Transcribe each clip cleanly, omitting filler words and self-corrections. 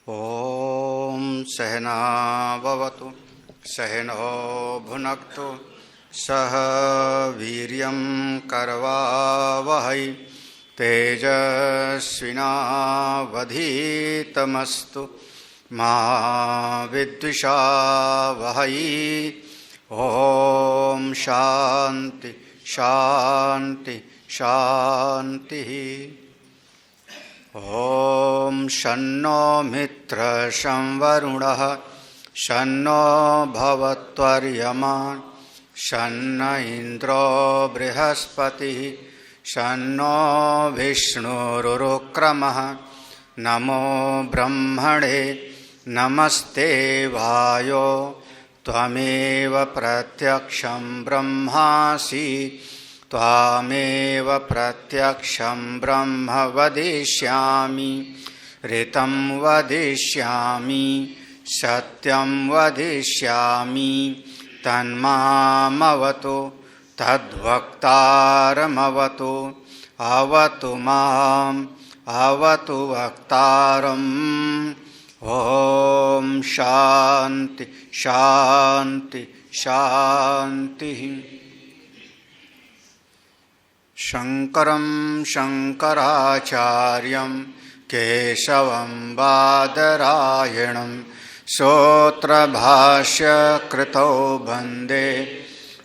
ॐ सहना भवतु सहनो भुनक्तु सह वीर्यं करवावहै तेजस्विनावधीतमस्तु मा विद्विषावहै। ॐ शान्ति शान्ति शान्तिः। ॐ शन्नो मित्रशं वरुणः शन्नो भवत्वर्यमा शन्न इन्द्रो बृहस्पतिः शन्नो विष्णुरुक्रमः। नमो ब्रह्मणे नमस्ते वायो त्वमेव प्रत्यक्षं ब्रह्मासि त्वामेव प्रत्यक्षं ब्रह्म वदिष्यामि ऋतं वदिष्यामि सत्यं वदिष्यामि तन्मामवतु तद्वक्तारमवतु अवतु माम् अवतु वक्तारम्। ॐ शान्ति शान्ति शान्तिः। शङ्करं शङ्कराचार्यं केशवं बादरायणं सूत्रभाष्यकृतौ वन्दे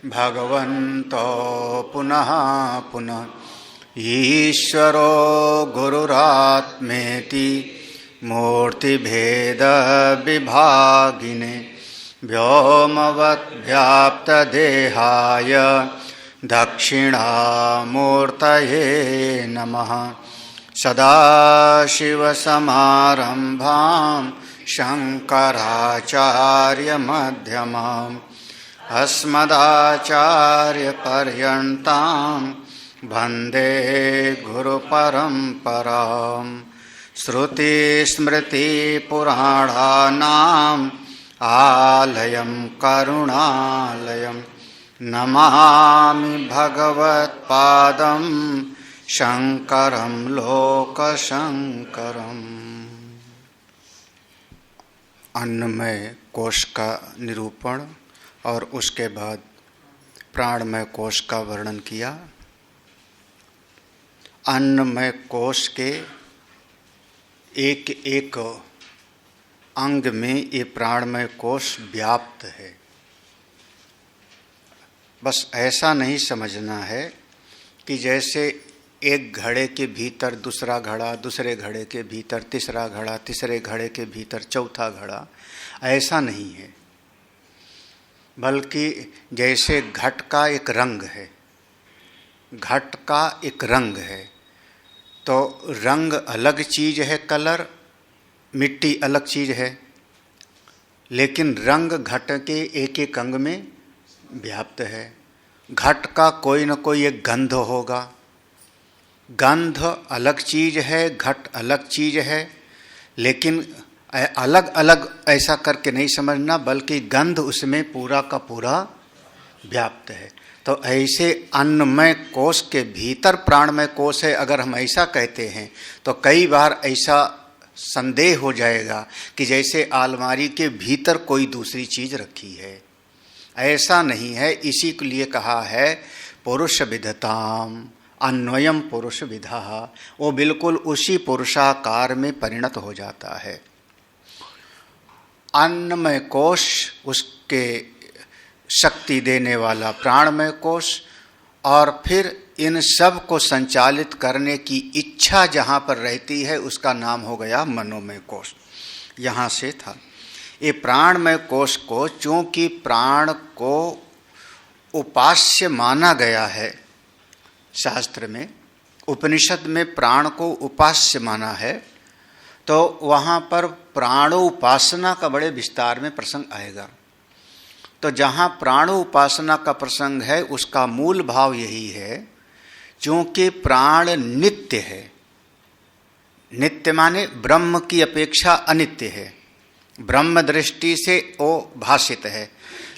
भगवन्तो पुनः पुनः। ईश्वरो गुरुरात्मेति मूर्तिभेदविभागिने व्योमवद्व्याप्तदेहाय दक्षिणामूर्तये नमः। सदाशिवसमारम्भां शङ्कराचार्यमध्यमाम् अस्मदाचार्यपर्यन्तां वन्दे गुरुपरम्पराम्। श्रुतिस्मृतिपुराणानाम् आलयं करुणालयं नमामि भगवत्पादं शङ्करं लोकशङ्करम्। अन्नमय कोश का निरूपण और उसके बाद प्राणमय कोश का वर्णन किया। अन्नमय कोश के एक एक अंग में ये प्राणमय कोश व्याप्त है। बस ऐसा नहीं समझना है कि जैसे एक घड़े के भीतर दूसरा घड़ा, दूसरे घड़े के भीतर तीसरा घड़ा, तीसरे घड़े के भीतर चौथा घड़ा, ऐसा नहीं है। बल्कि जैसे घट का एक रंग है, घट का एक रंग है, तो रंग अलग चीज़ है, कलर, मिट्टी अलग चीज़ है, लेकिन रंग घट के एक एक अंग में व्याप्त है। घट का कोई न कोई एक गंध होगा, गंध अलग चीज़ है, घट अलग चीज़ है, लेकिन अलग अलग ऐसा करके नहीं समझना, बल्कि गंध उसमें पूरा का पूरा व्याप्त है। तो ऐसे अन्नमय कोश के भीतर प्राणमय कोश है, अगर हम ऐसा कहते हैं तो कई बार ऐसा संदेह हो जाएगा कि जैसे अलमारी के भीतर कोई दूसरी चीज़ रखी है। ऐसा नहीं है। इसी के लिए कहा है पुरुष विधताम, अन्वयम पुरुष विधा, वो बिल्कुल उसी पुरुषाकार में परिणत हो जाता है। अन्नमय कोश उसके शक्ति देने वाला प्राणमय कोश, और फिर इन सब को संचालित करने की इच्छा जहाँ पर रहती है उसका नाम हो गया मनोमय कोश। यहाँ से था ये प्राणमय कोश को, चूँकि प्राण को उपास्य माना गया है शास्त्र में, उपनिषद में प्राण को उपास्य माना है, तो वहाँ पर प्राणोपासना का बड़े विस्तार में प्रसंग आएगा। तो जहाँ प्राणोपासना का प्रसंग है उसका मूल भाव यही है, चूँकि प्राण नित्य है, नित्य माने ब्रह्म की अपेक्षा अनित्य है, ब्रह्म दृष्टि से वो भाषित है,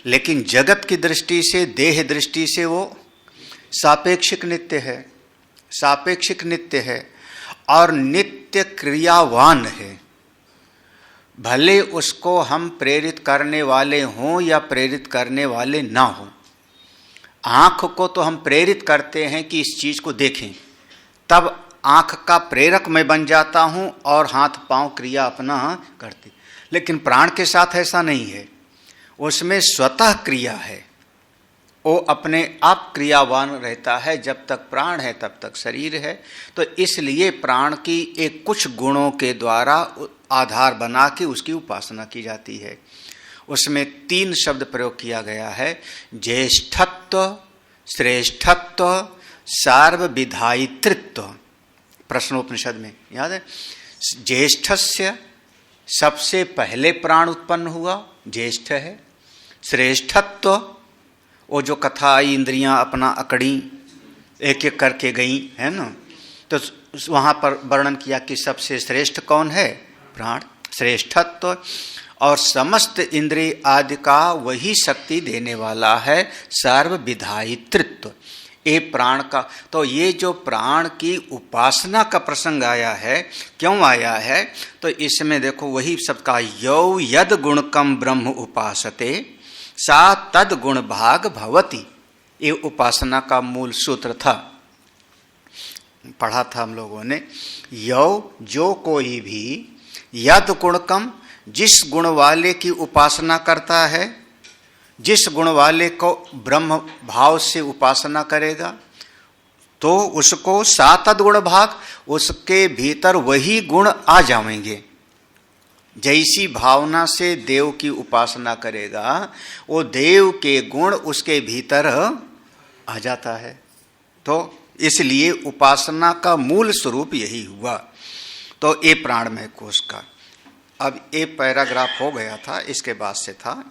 लेकिन जगत की दृष्टि से, देह दृष्टि से वो सापेक्षिक नित्य है, सापेक्षिक नित्य है और नित्य क्रियावान है। भले उसको हम प्रेरित करने वाले हों या प्रेरित करने वाले ना हों। आँख को तो हम प्रेरित करते हैं कि इस चीज़ को देखें, तब आँख का प्रेरक मैं बन जाता हूँ और हाथ पांव क्रिया अपना करती। लेकिन प्राण के साथ ऐसा नहीं है, उसमें स्वतः क्रिया है, वो अपने आप क्रियावान रहता है। जब तक प्राण है तब तक शरीर है। तो इसलिए प्राण की एक कुछ गुणों के द्वारा आधार बना के उसकी उपासना की जाती है। उसमें 3 शब्द प्रयोग किया गया है, ज्येष्ठत्व, श्रेष्ठत्व, सार्वविधायित्व। प्रश्नोपनिषद में याद है, ज्येष्ठस्य सबसे पहले प्राण उत्पन्न हुआ, ज्येष्ठ है। श्रेष्ठत्व, वो जो कथा आई, इंद्रियां अपना अकड़ी एक एक करके गई है ना, तो वहाँ पर वर्णन किया कि सबसे श्रेष्ठ कौन है, प्राण। श्रेष्ठत्व और समस्त इंद्रिय आदि का वही शक्ति देने वाला है, सर्वविधायित्व, ये प्राण का। तो ये जो प्राण की उपासना का प्रसंग आया है, क्यों आया है, तो इसमें देखो वही सबका यौ यद गुणकम ब्रह्म उपासते सा तद गुण भाग भवति, ये उपासना का मूल सूत्र था, पढ़ा था हम लोगों ने। यौ, जो कोई भी, यद गुणकम, जिस गुण वाले की उपासना करता है, जिस गुण वाले को ब्रह्म भाव से उपासना करेगा, तो उसको सा तद गुण भाग, उसके भीतर वही गुण आ जाएंगे। जैसी भावना से देव की उपासना करेगा, वो देव के गुण उसके भीतर आ जाता है। तो इसलिए उपासना का मूल स्वरूप यही हुआ। तो ये प्राणमय कोश का। अब ये पैराग्राफ हो गया था, इसके बाद से था,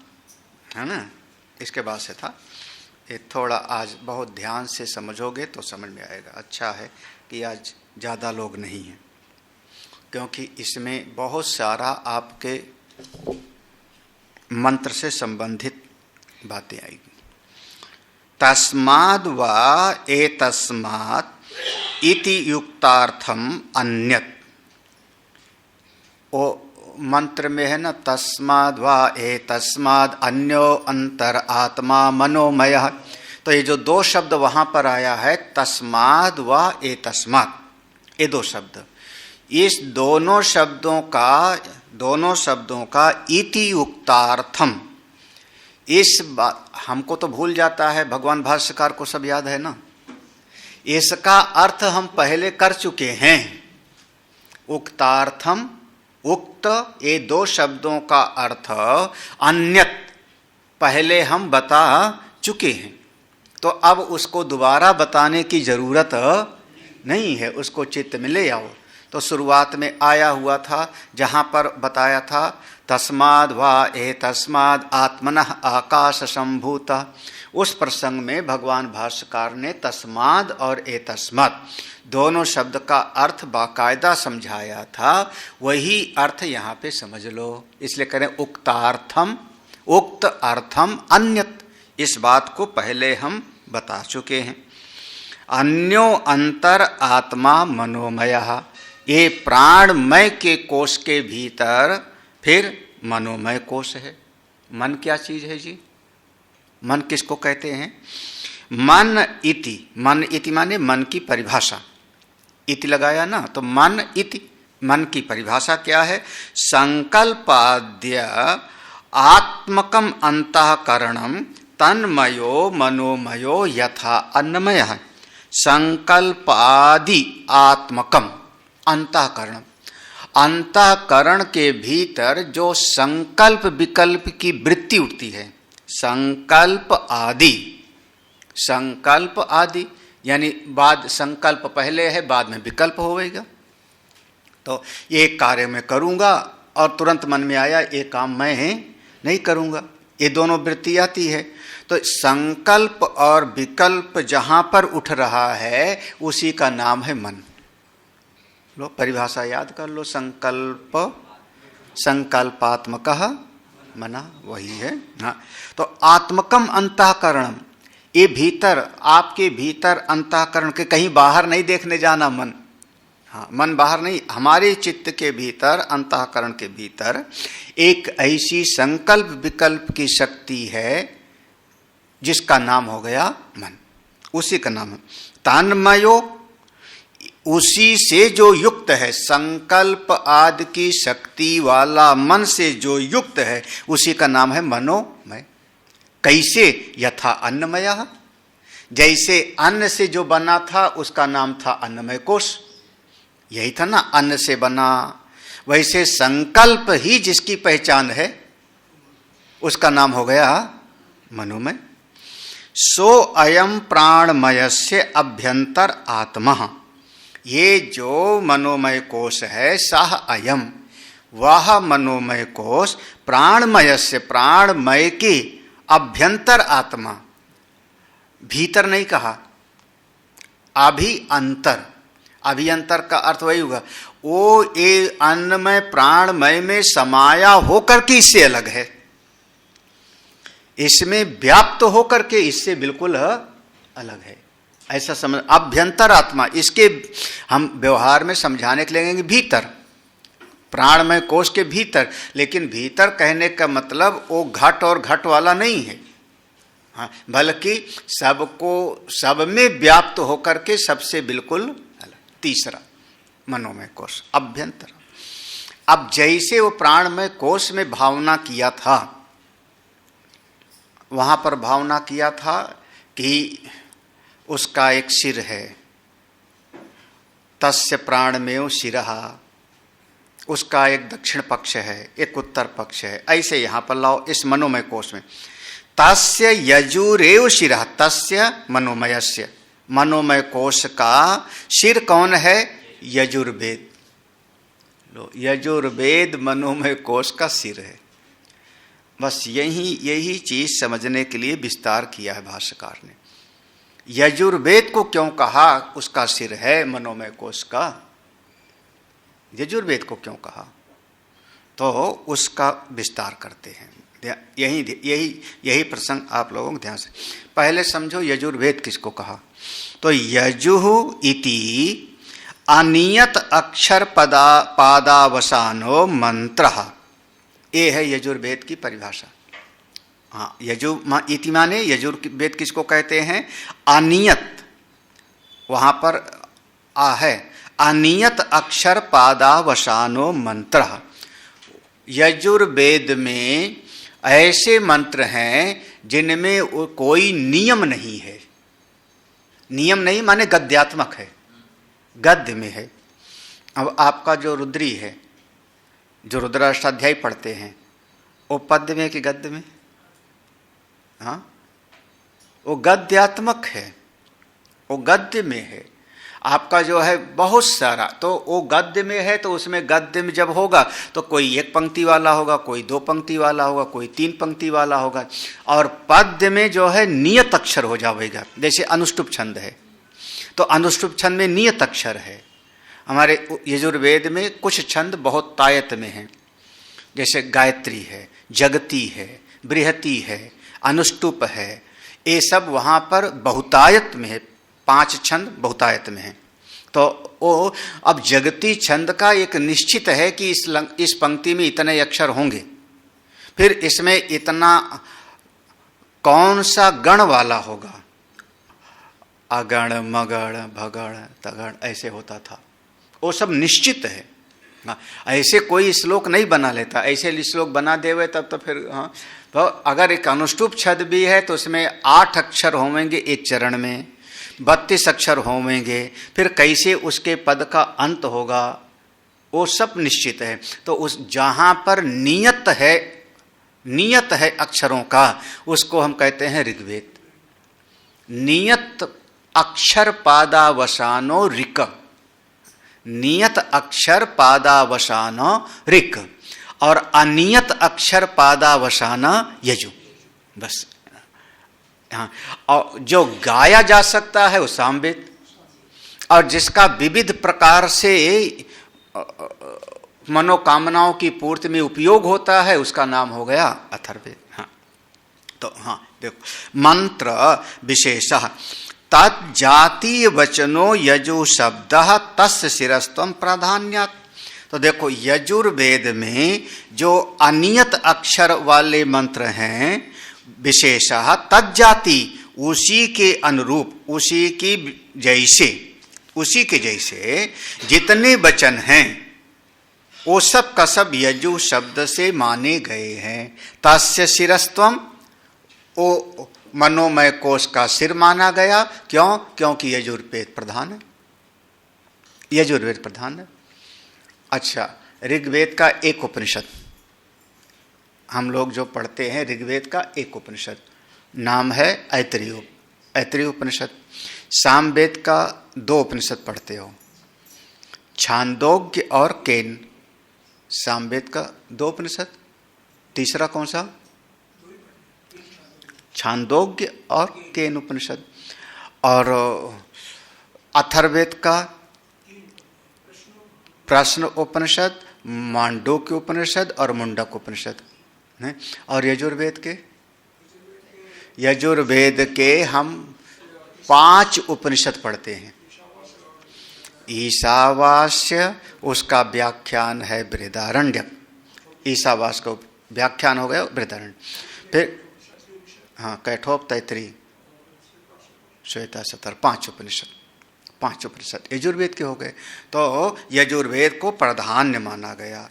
है ना, इसके बाद से था। ये थोड़ा आज बहुत ध्यान से समझोगे तो समझ में आएगा। अच्छा है कि आज ज़्यादा लोग नहीं हैं, क्योंकि इसमें बहुत सारा आपके मंत्र से संबंधित बातें आएगी। तस्माद् वा एतस्मात् इति युक्तार्थम अन्यत्, वो मंत्र में है ना, तस्माद् वा एतस्माद् अन्यो अंतर आत्मा मनोमयः। तो ये जो 2 शब्द वहाँ पर आया है, तस्माद् वा एतस्मात्, ये 2 शब्द, इस दोनों शब्दों का इति युक्तार्थम, इस बात हमको तो भूल जाता है, भगवान भाष्यकार को सब याद है ना। इसका अर्थ हम पहले कर चुके हैं। उक्तार्थम, उक्त, ये 2 शब्दों का अर्थ अन्यत पहले हम बता चुके हैं। तो अब उसको दोबारा बताने की जरूरत नहीं है, उसको चित्त में ले आओ। तो शुरुआत में आया हुआ था, जहाँ पर बताया था तस्माद् वा एतस्माद् आत्मनः आकाश संभूता, उस प्रसंग में भगवान भाष्यकार ने तस्माद् और एतस्माद् दोनों शब्द का अर्थ बाकायदा समझाया था। वही अर्थ यहाँ पे समझ लो। इसलिए करें उक्तार्थम, उक्त अर्थम अन्यत, इस बात को पहले हम बता चुके हैं। अन्यो अंतर आत्मा मनोमयः, ये प्राणमय के कोश के भीतर फिर मनोमय कोश है। मन क्या चीज है जी? मन किसको कहते हैं? मन इति, मन इति माने मन की परिभाषा, इति लगाया ना, तो मन इति, मन की परिभाषा क्या है? संकल्पाद्य आत्मकम अंतःकरणम तन्मयो मनोमयो यथा अन्नमयः। संकल्पादि आत्मकम अंतःकरण, अंतःकरण के भीतर जो संकल्प विकल्प की वृत्ति उठती है, संकल्प आदि, संकल्प आदि यानी बाद संकल्प पहले है, बाद में विकल्प होगा। तो ये कार्य मैं करूंगा और तुरंत मन में आया ये काम मैं नहीं करूंगा, ये दोनों वृत्ति आती है। तो संकल्प और विकल्प जहां पर उठ रहा है उसी का नाम है मन। लो परिभाषा याद कर लो, संकल्प, संकल्पात्मकः मना, वही है। हाँ, तो आत्मकम अंतःकरणम, ये भीतर, आपके भीतर अंतःकरण के, कहीं बाहर नहीं देखने जाना मन, हाँ, मन बाहर नहीं, हमारे चित्त के भीतर, अंतःकरण के भीतर एक ऐसी संकल्प विकल्प की शक्ति है जिसका नाम हो गया मन। उसी का नाम है तन्मयो। उसी से जो युक्त है, संकल्प आदि की शक्ति वाला मन से जो युक्त है, उसी का नाम है मनोमय। कैसे? यथा अन्नमय, जैसे अन्न से जो बना था उसका नाम था अन्नमय कोश, यही था ना, अन्न से बना। वैसे संकल्प ही जिसकी पहचान है उसका नाम हो गया मनोमय। सो अयम प्राणमयस्य अभ्यंतर आत्मा, ये जो मनोमय कोश है, सह अयम, वह मनोमय कोश प्राणमयस्य, प्राणमय की अभ्यंतर आत्मा, भीतर नहीं कहा, अभिअंतर। अभिअंतर का अर्थ वही होगा, वो ये अन्नमय प्राणमय में समाया होकर के इससे अलग है, इसमें व्याप्त होकर के इससे बिल्कुल अलग है, ऐसा समझ। अभ्यंतर आत्मा, इसके हम व्यवहार में समझाने के लगेंगे भीतर, प्राणमय कोश के भीतर। लेकिन भीतर कहने का मतलब वो घट और घट वाला नहीं है, हाँ, बल्कि सबको, सब में व्याप्त होकर के सबसे बिल्कुल अलग। तीसरा मनोमय कोश, अभ्यंतर। अब जैसे वो प्राणमय कोश में भावना किया था, वहां पर भावना किया था कि उसका एक सिर है, तस्य प्राणमेव शिरः, उसका एक दक्षिण पक्ष है, एक उत्तर पक्ष है। ऐसे यहां पर लाओ इस मनोमय कोश में, तस्य यजुरेव शिरः, तस्य मनोमयस्य, मनोमय कोश का सिर कौन है? यजुर्वेद। लो, यजुर्वेद मनोमय कोश का सिर है। बस यही चीज समझने के लिए विस्तार किया है भाष्यकार ने। यजुर्वेद को क्यों कहा उसका सिर है मनोमय कोश का? यजुर्वेद को क्यों कहा? तो उसका विस्तार करते हैं। यही प्रसंग आप लोगों को ध्यान से पहले समझो। यजुर्वेद किसको कहा? तो यजुः इति अनियत अक्षर पादावसानो मंत्रः, ये है यजुर्वेद की परिभाषा। हाँ, यजु इति माने यजुर्वेद किसको कहते हैं? अनियत, वहां पर आ है, अनियत अक्षर पादावसानो मंत्रः। यजुर्वेद में ऐसे मंत्र हैं जिनमें कोई नियम नहीं है। नियम नहीं माने गद्यात्मक है, गद्य में है। अब आपका जो रुद्री है, जो रुद्राष्टाध्यायी पढ़ते हैं, वो पद्य में कि गद्य में? हाँ, वो गद्यात्मक है, वो गद्य में है। आपका जो है बहुत सारा, तो वो गद्य में है, तो उसमें गद्य में जब होगा तो कोई एक पंक्ति वाला होगा, कोई दो पंक्ति वाला होगा, कोई तीन पंक्ति वाला होगा। और पद्य में जो है नियत अक्षर हो जाएगा। जैसे अनुष्टुप छंद है, तो अनुष्टुप छंद में नियत अक्षर है। हमारे यजुर्वेद में कुछ छंद बहुत तायत में हैं, जैसे गायत्री है, जगती है, बृहति है, अनुष्टुप है, ये सब वहाँ पर बहुतायत में है। 5 छंद बहुतायत में है। तो वो अब जगती छंद का एक निश्चित है कि इस पंक्ति में इतने अक्षर होंगे, फिर इसमें इतना कौन सा गण वाला होगा, अगण मगण भगण तगण, ऐसे होता था। वो सब निश्चित है। हाँ, ऐसे कोई श्लोक नहीं बना लेता। ऐसे श्लोक बना देवे तब तो फिर हाँ, तो अगर एक अनुष्टुप छंद भी है तो उसमें 8 अक्षर होंगे एक चरण में, 32 अक्षर होंगे, फिर कैसे उसके पद का अंत होगा, वो सब निश्चित है। तो उस जहां पर नियत है अक्षरों का, उसको हम कहते हैं ऋग्वेद। नियत अक्षर पादावसानो ऋक, नियत अक्षर पादावसानो ऋक, और अनियत अक्षर पादावसाना यजु। बस हाँ, और जो गाया जा सकता है वो सामवेद, और जिसका विविध प्रकार से मनोकामनाओं की पूर्ति में उपयोग होता है उसका नाम हो गया अथर्ववेद। हाँ, तो हाँ देखो, मंत्र विशेषः तज्जातीय वचनो यजु शब्दः तस्य शिरस्त्वं प्राधान्यात्। तो देखो यजुर्वेद में जो अनियत अक्षर वाले मंत्र हैं विशेषतः तज्जाति, उसी के अनुरूप, उसी के जैसे जितने वचन हैं वो सब का सब यजु शब्द से माने गए हैं। तस्य शिरस्त्वम, वो मनोमय कोश का सिर माना गया। क्यों? क्योंकि यजुर्वेद प्रधान है, यजुर्वेद प्रधान है। अच्छा, ऋग्वेद का एक उपनिषद हम लोग जो पढ़ते हैं, ऋग्वेद का एक उपनिषद नाम है ऐतरेय उपनिषद। सामवेद का 2 उपनिषद पढ़ते हो, छांदोग्य और केन। सामवेद का 2 उपनिषद, तीसरा कौन सा? छांदोग्य और केन उपनिषद। और अथर्ववेद का प्रश्न उपनिषद, मांडूक्य उपनिषद और मुंडक उपनिषद। और यजुर्वेद के हम 5 उपनिषद पढ़ते हैं। ईशावास्य, उसका व्याख्यान है बृहदारण्यक। ईशावास का व्याख्यान हो गया बृहदारण्यक। फिर कैठोप, तैत्तिरीय, श्वेता, सतर, 5 उपनिषद यजुर्वेद के हो गए। तो यजुर्वेद को प्राधान्य माना गया।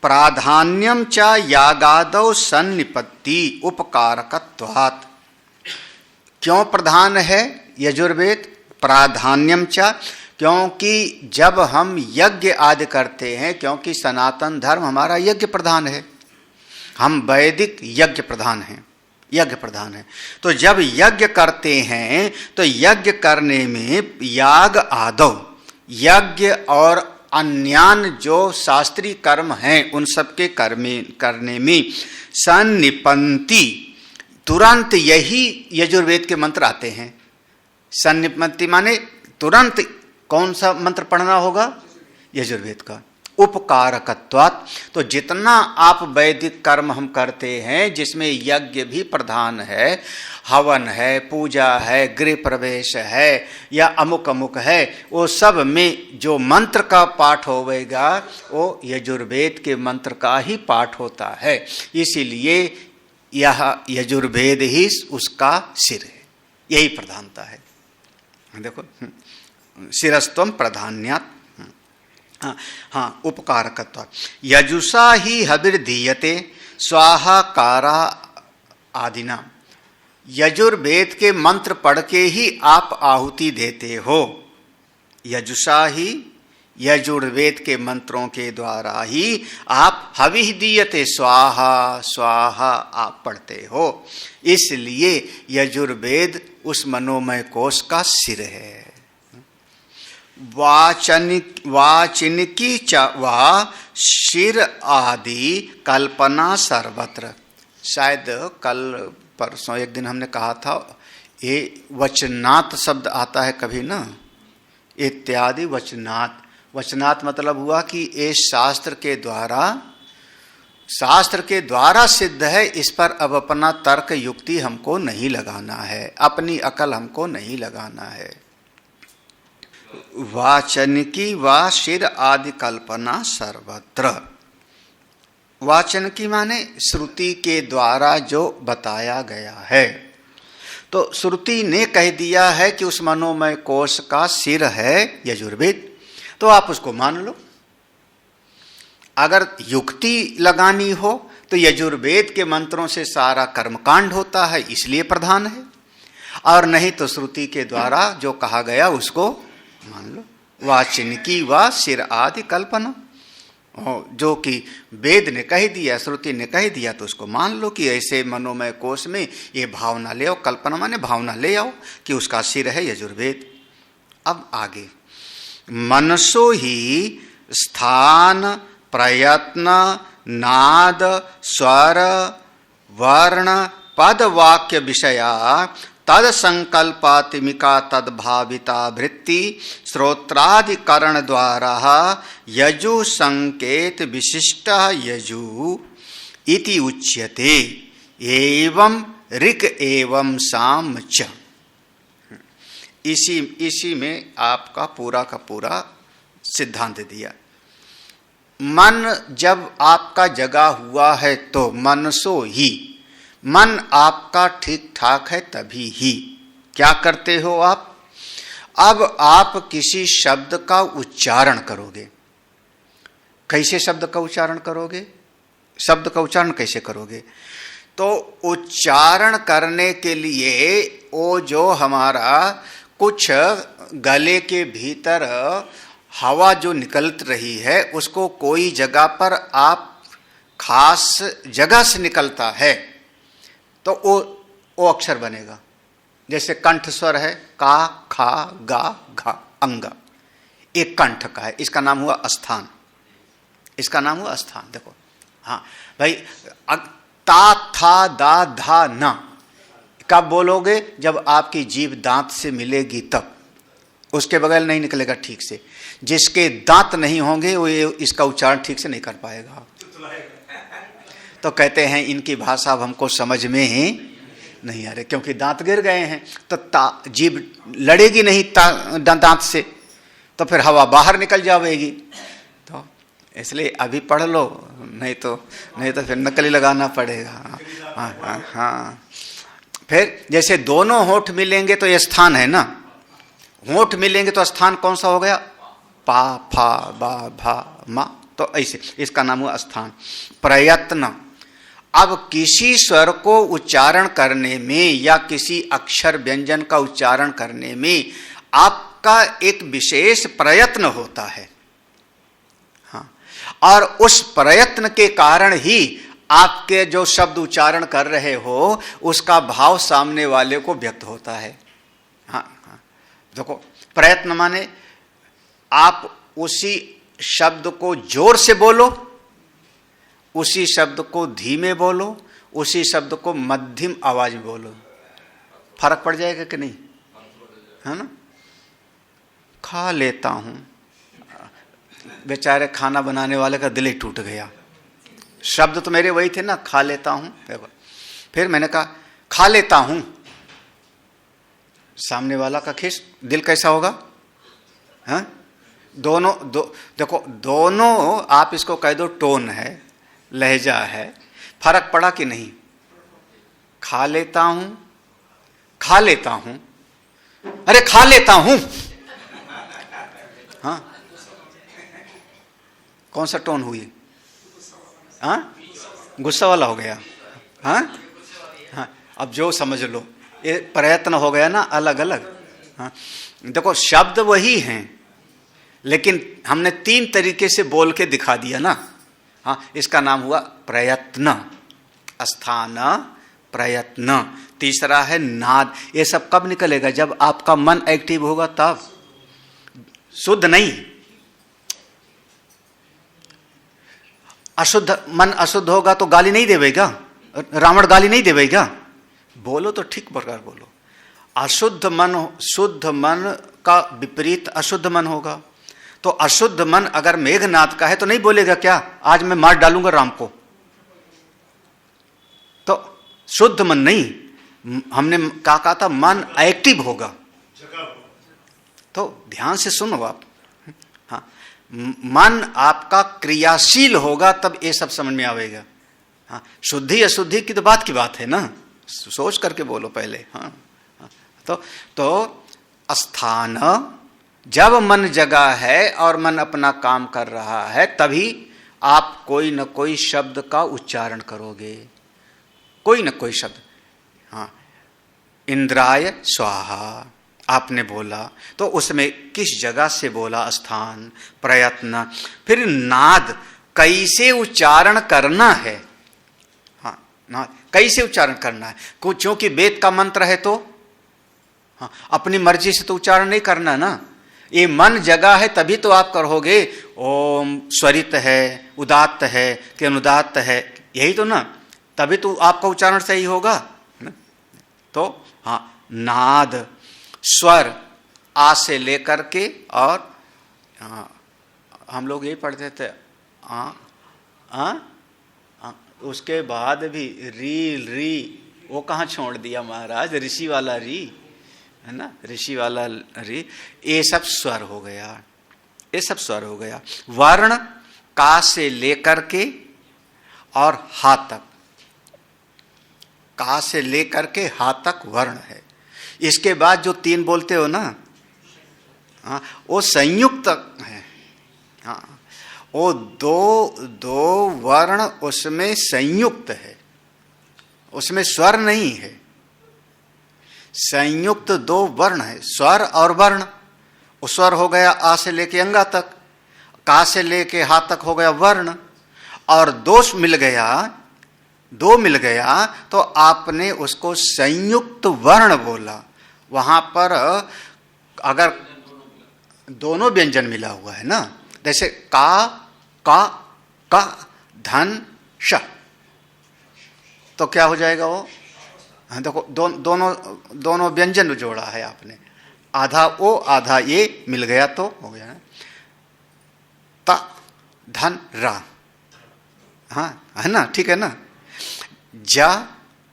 प्राधान्यम च यागादौ सन्निपत्ति उपकारकत्वात्। क्यों प्रधान है यजुर्वेद? प्राधान्यम च, क्योंकि जब हम यज्ञ आदि करते हैं, क्योंकि सनातन धर्म हमारा यज्ञ प्रधान है, हम वैदिक यज्ञ प्रधान हैं, तो जब यज्ञ करते हैं तो यज्ञ करने में याग आदौ, यज्ञ और अन्यान जो शास्त्रीय कर्म हैं उन सब के करने में सन्निपंति, तुरंत यही यजुर्वेद के मंत्र आते हैं। सन्निपंति माने तुरंत कौन सा मंत्र पढ़ना होगा? यजुर्वेद का। उपकारकत्वात्, तो जितना आप वैदिक कर्म हम करते हैं जिसमें यज्ञ भी प्रधान है, हवन है, पूजा है, गृह प्रवेश है या अमुक अमुक है, वो सब में जो मंत्र का पाठ होगा वो यजुर्वेद के मंत्र का ही पाठ होता है। इसीलिए यह यजुर्वेद ही उसका सिर है, यही प्रधानता है। देखो, शिरस्त्वम प्राधान्यात्। हाँ, उपकारकत्व। यजुषा ही हविर्दीयते स्वाहाकारा आदिना। यजुर्वेद के मंत्र पढ़ के ही आप आहुति देते हो। यजुषा ही, यजुर्वेद के मंत्रों के द्वारा ही आप हविः दीयते, स्वाहा स्वाहा आप पढ़ते हो। इसलिए यजुर्वेद उस मनोमय कोश का सिर है। वाचनिकी च वा शिर आदि कल्पना सर्वत्र। शायद कल परसों एक दिन हमने कहा था, ये वचनात् शब्द आता है कभी ना, इत्यादि वचनात्। वचनात् मतलब हुआ कि ये शास्त्र के द्वारा सिद्ध है, इस पर अब अपना तर्क युक्ति हमको नहीं लगाना है, अपनी अकल हमको नहीं लगाना है। वाचनिकी वा शिर आदि कल्पना सर्वत्र। वाचनिकी माने श्रुति के द्वारा जो बताया गया है। तो श्रुति ने कह दिया है कि उस मनोमय कोश का सिर है यजुर्वेद, तो आप उसको मान लो। अगर युक्ति लगानी हो तो यजुर्वेद के मंत्रों से सारा कर्मकांड होता है, इसलिए प्रधान है, और नहीं तो श्रुति के द्वारा जो कहा गया उसको मान लो। वाचनिकी व शिर आदि कल्पना, जो कि वेद ने कह दिया, श्रुति ने कह दिया, तो उसको मान लो कि ऐसे मनोमय कोश में ये भावना ले आओ। कल्पना माने भावना ले आओ कि उसका सिर है यजुर्वेद। अब आगे, मनसो ही स्थान प्रयत्न नाद स्वर वर्ण पद वाक्य विषया तद संकल्पात्मिका तद्भाविता वृत्ति श्रोत्रादिकरण द्वारा यजु संकेत विशिष्ट यजु इति उच्यते एवं ऋक् एवं साम च। इसी में आपका पूरा का पूरा सिद्धांत दिया। मन जब आपका जगा हुआ है तो मनसो ही, मन आपका ठीक ठाक है तभी ही क्या करते हो आप? अब आप किसी शब्द का उच्चारण करोगे। कैसे शब्द का उच्चारण करोगे? शब्द का उच्चारण कैसे करोगे? तो उच्चारण करने के लिए वो जो हमारा कुछ गले के भीतर हवा जो निकल रही है उसको कोई जगह पर आप खास जगह से निकलता है तो वो अक्षर बनेगा। जैसे कंठ स्वर है का, खा, गा, घा, अंगा, एक कंठ का है, इसका नाम हुआ स्थान, इसका नाम हुआ स्थान। देखो हाँ भाई, ता, था, दा, धा, ना कब बोलोगे? जब आपकी जीभ दांत से मिलेगी तब, उसके बगैर नहीं निकलेगा ठीक से। जिसके दांत नहीं होंगे वो इसका उच्चारण ठीक से नहीं कर पाएगा। तो कहते हैं इनकी भाषा अब हमको समझ में ही नहीं आ रही, क्योंकि दांत गिर गए हैं तो जीभ लड़ेगी नहीं दांत से, तो फिर हवा बाहर निकल जाएगी। तो इसलिए अभी पढ़ लो, नहीं तो फिर नकली लगाना पड़ेगा। हाँ। फिर जैसे दोनों होठ मिलेंगे तो ये स्थान है ना, होठ मिलेंगे तो स्थान कौन सा हो गया? पा, फा, बा, भा, मा, तो ऐसे इसका नाम हुआ स्थान। प्रयत्न, अब किसी स्वर को उच्चारण करने में या किसी अक्षर व्यंजन का उच्चारण करने में आपका एक विशेष प्रयत्न होता है। हाँ, और उस प्रयत्न के कारण ही आपके जो शब्द उच्चारण कर रहे हो उसका भाव सामने वाले को व्यक्त होता है। हाँ, देखो प्रयत्न माने आप उसी शब्द को जोर से बोलो, उसी शब्द को धीमे बोलो, उसी शब्द को मध्यम आवाज में बोलो, फर्क पड़ जाएगा कि नहीं? है ना? खा लेता हूं, बेचारे खाना बनाने वाले का दिल ही टूट गया। शब्द तो मेरे वही थे ना, खा लेता हूं। फिर मैंने कहा खा लेता हूं, सामने वाला का खिस दिल कैसा होगा? हाँ, देखो दोनों आप इसको कह दो टोन है, लहजा है, फर्क पड़ा कि नहीं? खा लेता हूं, खा लेता हूं, अरे खा लेता हूं। हाँ, कौन सा टोन हुई? हाँ, गुस्सा वाला हो गया। हाँ हाँ, अब जो समझ लो ये प्रयत्न हो गया ना अलग अलग। हाँ, देखो शब्द वही हैं लेकिन हमने 3 तरीके से बोल के दिखा दिया ना। हाँ, इसका नाम हुआ प्रयत्न, स्थान, प्रयत्न। तीसरा है नाद। ये सब कब निकलेगा? जब आपका मन एक्टिव होगा तब, शुद्ध नहीं। अशुद्ध मन अशुद्ध होगा तो गाली नहीं देवेगा, रावण गाली नहीं देवेगा। बोलो तो ठीक प्रकार बोलो। अशुद्ध मन, शुद्ध मन का विपरीत अशुद्ध मन होगा। तो अशुद्ध मन अगर मेघनाद का है तो नहीं बोलेगा क्या आज मैं मार डालूंगा राम को? तो शुद्ध मन नहीं, हमने कहा था मन एक्टिव होगा। तो ध्यान से सुनो आप। हाँ, मन आपका क्रियाशील होगा तब ये सब समझ में आएगा। हाँ, शुद्धि अशुद्धि की तो बात की बात है ना, सोच करके बोलो पहले। हाँ, तो स्थान, जब मन जगा है और मन अपना काम कर रहा है तभी आप कोई न कोई शब्द का उच्चारण करोगे, कोई न कोई शब्द। हाँ, इंद्राय स्वाहा आपने बोला तो उसमें किस जगह से बोला? स्थान, प्रयत्न। फिर नाद, कैसे उच्चारण करना है? हाँ, नाद कैसे उच्चारण करना है? क्योंकि वेद का मंत्र है तो हाँ, अपनी मर्जी से तो उच्चारण नहीं करना ना। ये मन जगह है तभी तो आप करोगे। ओम स्वरित है, उदात्त है कि अनुदात्त है, यही तो ना, तभी तो आपका उच्चारण सही होगा। तो हाँ, नाद, स्वर आ से लेकर के और हम लोग यही पढ़ते थे उसके बाद भी री, वो कहाँ छोड़ दिया महाराज? ऋषि वाला री। है ना, ऋषि वाला रि, ये सब स्वर हो गया, ये सब स्वर हो गया। वर्ण का से लेकर के और हा तक, का से लेकर के हा तक वर्ण है। इसके बाद जो 3 बोलते हो ना, हाँ, वो संयुक्त है। हाँ, वो दो वर्ण उसमें संयुक्त है, उसमें स्वर नहीं है। संयुक्त 2 वर्ण है, स्वर और वर्ण। स्वर हो गया आ से लेके अंगा तक, का से लेके हा तक हो गया वर्ण, और 2 मिल गया तो आपने उसको संयुक्त वर्ण बोला। वहां पर अगर दोनों व्यंजन मिला हुआ है ना, जैसे का धन श, तो क्या हो जाएगा वो? हाँ, देखो दोनों व्यंजन जोड़ा है आपने, आधा ओ आधा ये मिल गया तो हो गया ता धन रा। हाँ, है ना, ठीक है ना। जा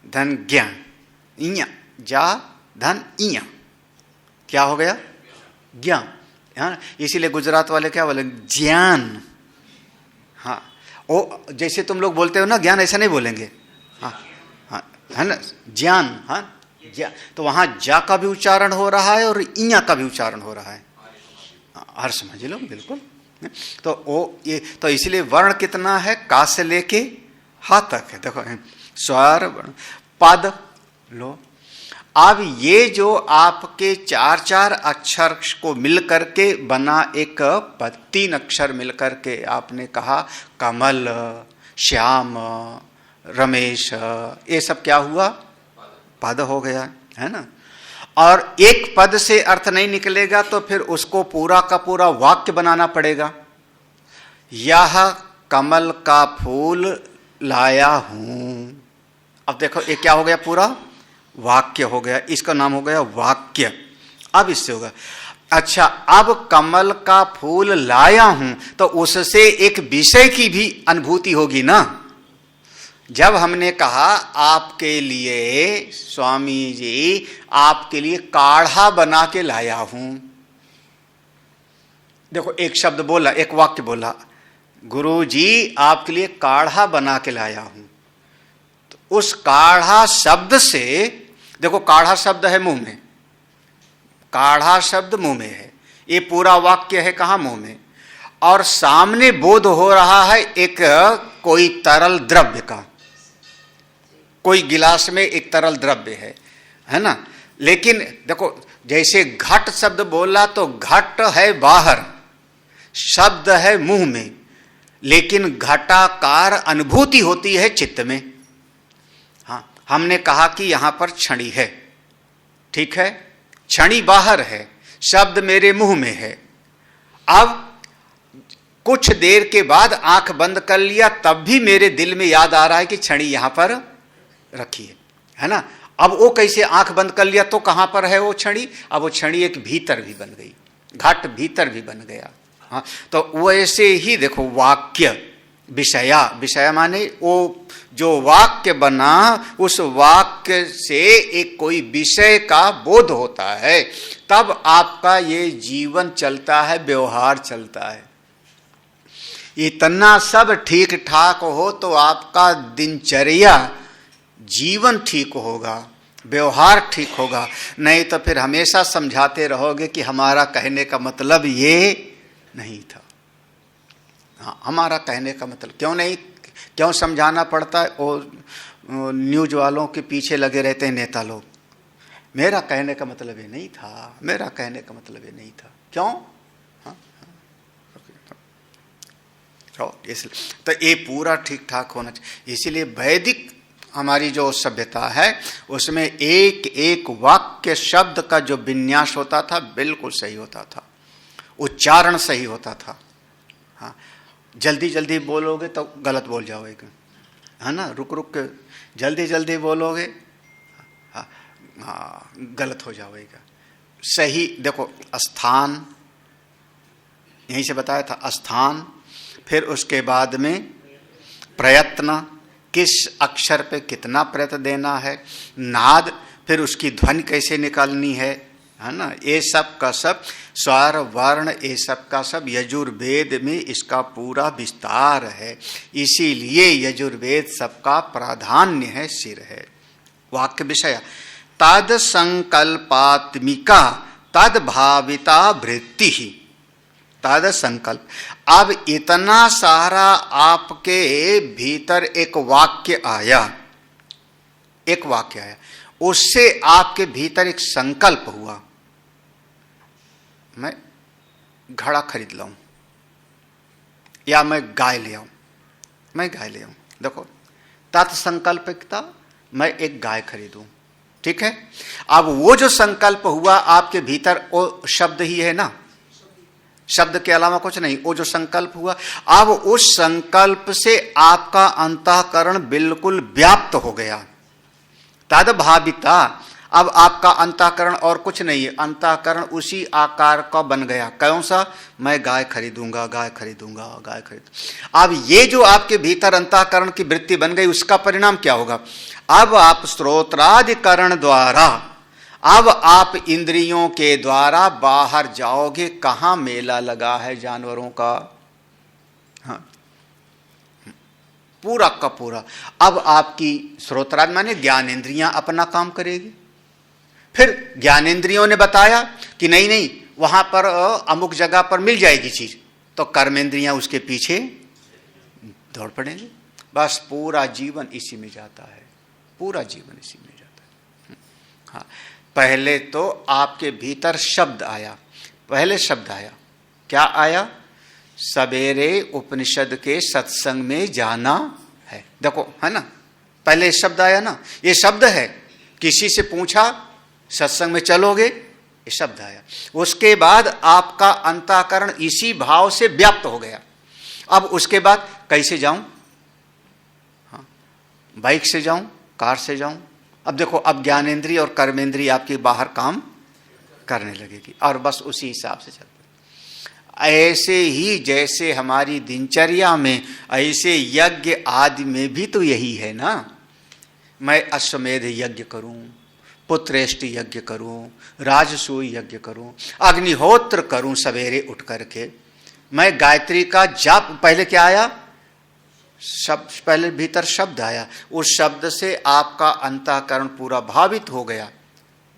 धन ज्ञान, इया, जा धन इया, क्या हो गया? ज्ञान। हाँ, इसीलिए गुजरात वाले क्या बोले? ज्ञान। हाँ, ओ जैसे तुम लोग बोलते हो ना ज्ञान, ऐसा नहीं बोलेंगे। हाँ हाँ, है ना, ज्ञान। हाँ, ज्ञान। तो वहां जा का भी उच्चारण हो रहा है और इया का भी उच्चारण हो रहा है। हर समझ लो बिल्कुल। तो ओ ये तो इसलिए वर्ण कितना है? का से लेके हा तक है। देखो स्वर पद लो। अब ये जो आपके 4 अक्षर को मिल करके बना एक पद, 3 अक्षर मिल करके आपने कहा कमल, श्याम, रमेश, ये सब क्या हुआ? पद हो गया, है ना। और एक पद से अर्थ नहीं निकलेगा तो फिर उसको पूरा का पूरा वाक्य बनाना पड़ेगा। यह कमल का फूल लाया हूं। अब देखो ये क्या हो गया? पूरा वाक्य हो गया, इसका नाम हो गया वाक्य। अब इससे होगा, अच्छा अब कमल का फूल लाया हूं तो उससे एक विषय की भी अनुभूति होगी ना। जब हमने कहा आपके लिए स्वामी जी, आपके लिए काढ़ा बना के लाया हूं, देखो एक शब्द बोला, एक वाक्य बोला, गुरु जी आपके लिए काढ़ा बना के लाया हूं। तो उस काढ़ा शब्द से, देखो काढ़ा शब्द है मुंह में, काढ़ा शब्द मुंह में है, ये पूरा वाक्य है कहां? मुंह में। और सामने बोध हो रहा है एक कोई तरल द्रव्य का, कोई गिलास में एक तरल द्रव्य है ना। लेकिन देखो जैसे घट शब्द बोला तो घट है बाहर, शब्द है मुंह में, लेकिन घटाकार अनुभूति होती है चित्त में। हाँ, हमने कहा कि यहां पर छड़ी है, ठीक है, छड़ी बाहर है, शब्द मेरे मुंह में है। अब कुछ देर के बाद आंख बंद कर लिया तब भी मेरे दिल में याद आ रहा है कि छड़ी यहां पर रखी है ना। अब वो कैसे? आंख बंद कर लिया तो कहां पर है वो छड़ी? अब वो छड़ी एक भीतर भी बन गई, घट भीतर भी बन गया। हाँ, तो वैसे ही देखो वाक्य, विषया, विषय माने वो जो वाक्य बना, उस वाक्य से एक कोई विषय का बोध होता है, तब आपका ये जीवन चलता है, व्यवहार चलता है। इतना सब ठीक ठाक हो तो आपका दिनचर्या, जीवन ठीक होगा, व्यवहार ठीक होगा। नहीं तो फिर हमेशा समझाते रहोगे कि हमारा कहने का मतलब ये नहीं था। हाँ, हमारा कहने का मतलब क्यों नहीं, क्यों समझाना पड़ता है? वो न्यूज वालों के पीछे लगे रहते हैं नेता लोग, मेरा कहने का मतलब ये नहीं था, मेरा कहने का मतलब ये नहीं था। क्यों? हाँ, इसलिए तो ये पूरा ठीक ठाक होना चाहिए। इसीलिए वैदिक हमारी जो सभ्यता है उसमें एक एक वाक्य शब्द का जो विन्यास होता था बिल्कुल सही होता था, उच्चारण सही होता था। हाँ, जल्दी जल्दी बोलोगे तो गलत बोल जाओगे, है ना, रुक रुक के जल्दी जल्दी बोलोगे, हाँ हाँ गलत हो जाएगा। सही देखो, स्थान यहीं से बताया था, स्थान, फिर उसके बाद में प्रयत्न, किस अक्षर पे कितना प्रयत्न देना है, नाद, फिर उसकी ध्वनि कैसे निकालनी है, है ना। ये सब का सब स्वर वर्ण, ये सब का सब यजुर्वेद में इसका पूरा विस्तार है। इसीलिए यजुर्वेद सबका प्राधान्य है, सिर है। वाक्य विषय तद संकल्पात्मिका तद भाविता वृत्ति ही, तद संकल्प। अब इतना सारा आपके भीतर एक वाक्य आया, एक वाक्य आया, उससे आपके भीतर एक संकल्प हुआ, मैं घड़ा खरीद लाऊं या मैं गाय ले आऊं, मैं गाय ले आऊं। देखो तत्संकल्पिकता, मैं एक गाय खरीदूं, ठीक है। अब वो जो संकल्प हुआ आपके भीतर, वो शब्द ही है ना, शब्द के अलावा कुछ नहीं। वो जो संकल्प हुआ, अब उस संकल्प से आपका अंतःकरण बिल्कुल व्याप्त हो गया। तद भाविता, अब आपका अंतःकरण और कुछ नहीं है, अंतःकरण उसी आकार का बन गया। कौन सा? मैं गाय खरीदूंगा, गाय खरीदूंगा, गाय खरीद। अब ये जो आपके भीतर अंतःकरण की वृत्ति बन गई, उसका परिणाम क्या होगा? अब आप श्रोत्रादिकरण द्वारा, अब आप इंद्रियों के द्वारा बाहर जाओगे। कहां मेला लगा है जानवरों का, हाँ, पूरा का पूरा। अब आपकी श्रोत्रादि माने ज्ञानेंद्रियां अपना काम करेगी। फिर ज्ञानेंद्रियों ने बताया कि नहीं नहीं, वहां पर अमुक जगह पर मिल जाएगी चीज, तो कर्मेंद्रियां उसके पीछे दौड़ पड़ेंगे। बस पूरा जीवन इसी में जाता है, पूरा जीवन इसी में जाता है। हाँ, पहले तो आपके भीतर शब्द आया, पहले शब्द आया, क्या आया? सवेरे उपनिषद के सत्संग में जाना है। देखो, है ना, पहले शब्द आया ना, ये शब्द है। किसी से पूछा सत्संग में चलोगे, ये शब्द आया। उसके बाद आपका अंतःकरण इसी भाव से व्याप्त हो गया। अब उसके बाद कैसे जाऊं? हाँ, बाइक से जाऊं, कार से जाऊं? अब देखो, अब ज्ञानेंद्रिय और कर्मेंद्रिय आपकी बाहर काम करने लगेगी और बस उसी हिसाब से चलते। ऐसे ही जैसे हमारी दिनचर्या में, ऐसे यज्ञ आदि में भी तो यही है ना। मैं अश्वमेध यज्ञ करूं, पुत्रेष्टि यज्ञ करूं, राजसूय यज्ञ करूं, अग्निहोत्र करूं सवेरे उठ करके, मैं गायत्री का जाप। पहले क्या आया? शब्द, पहले भीतर शब्द आया। उस शब्द से आपका अंतःकरण पूरा भावित हो गया,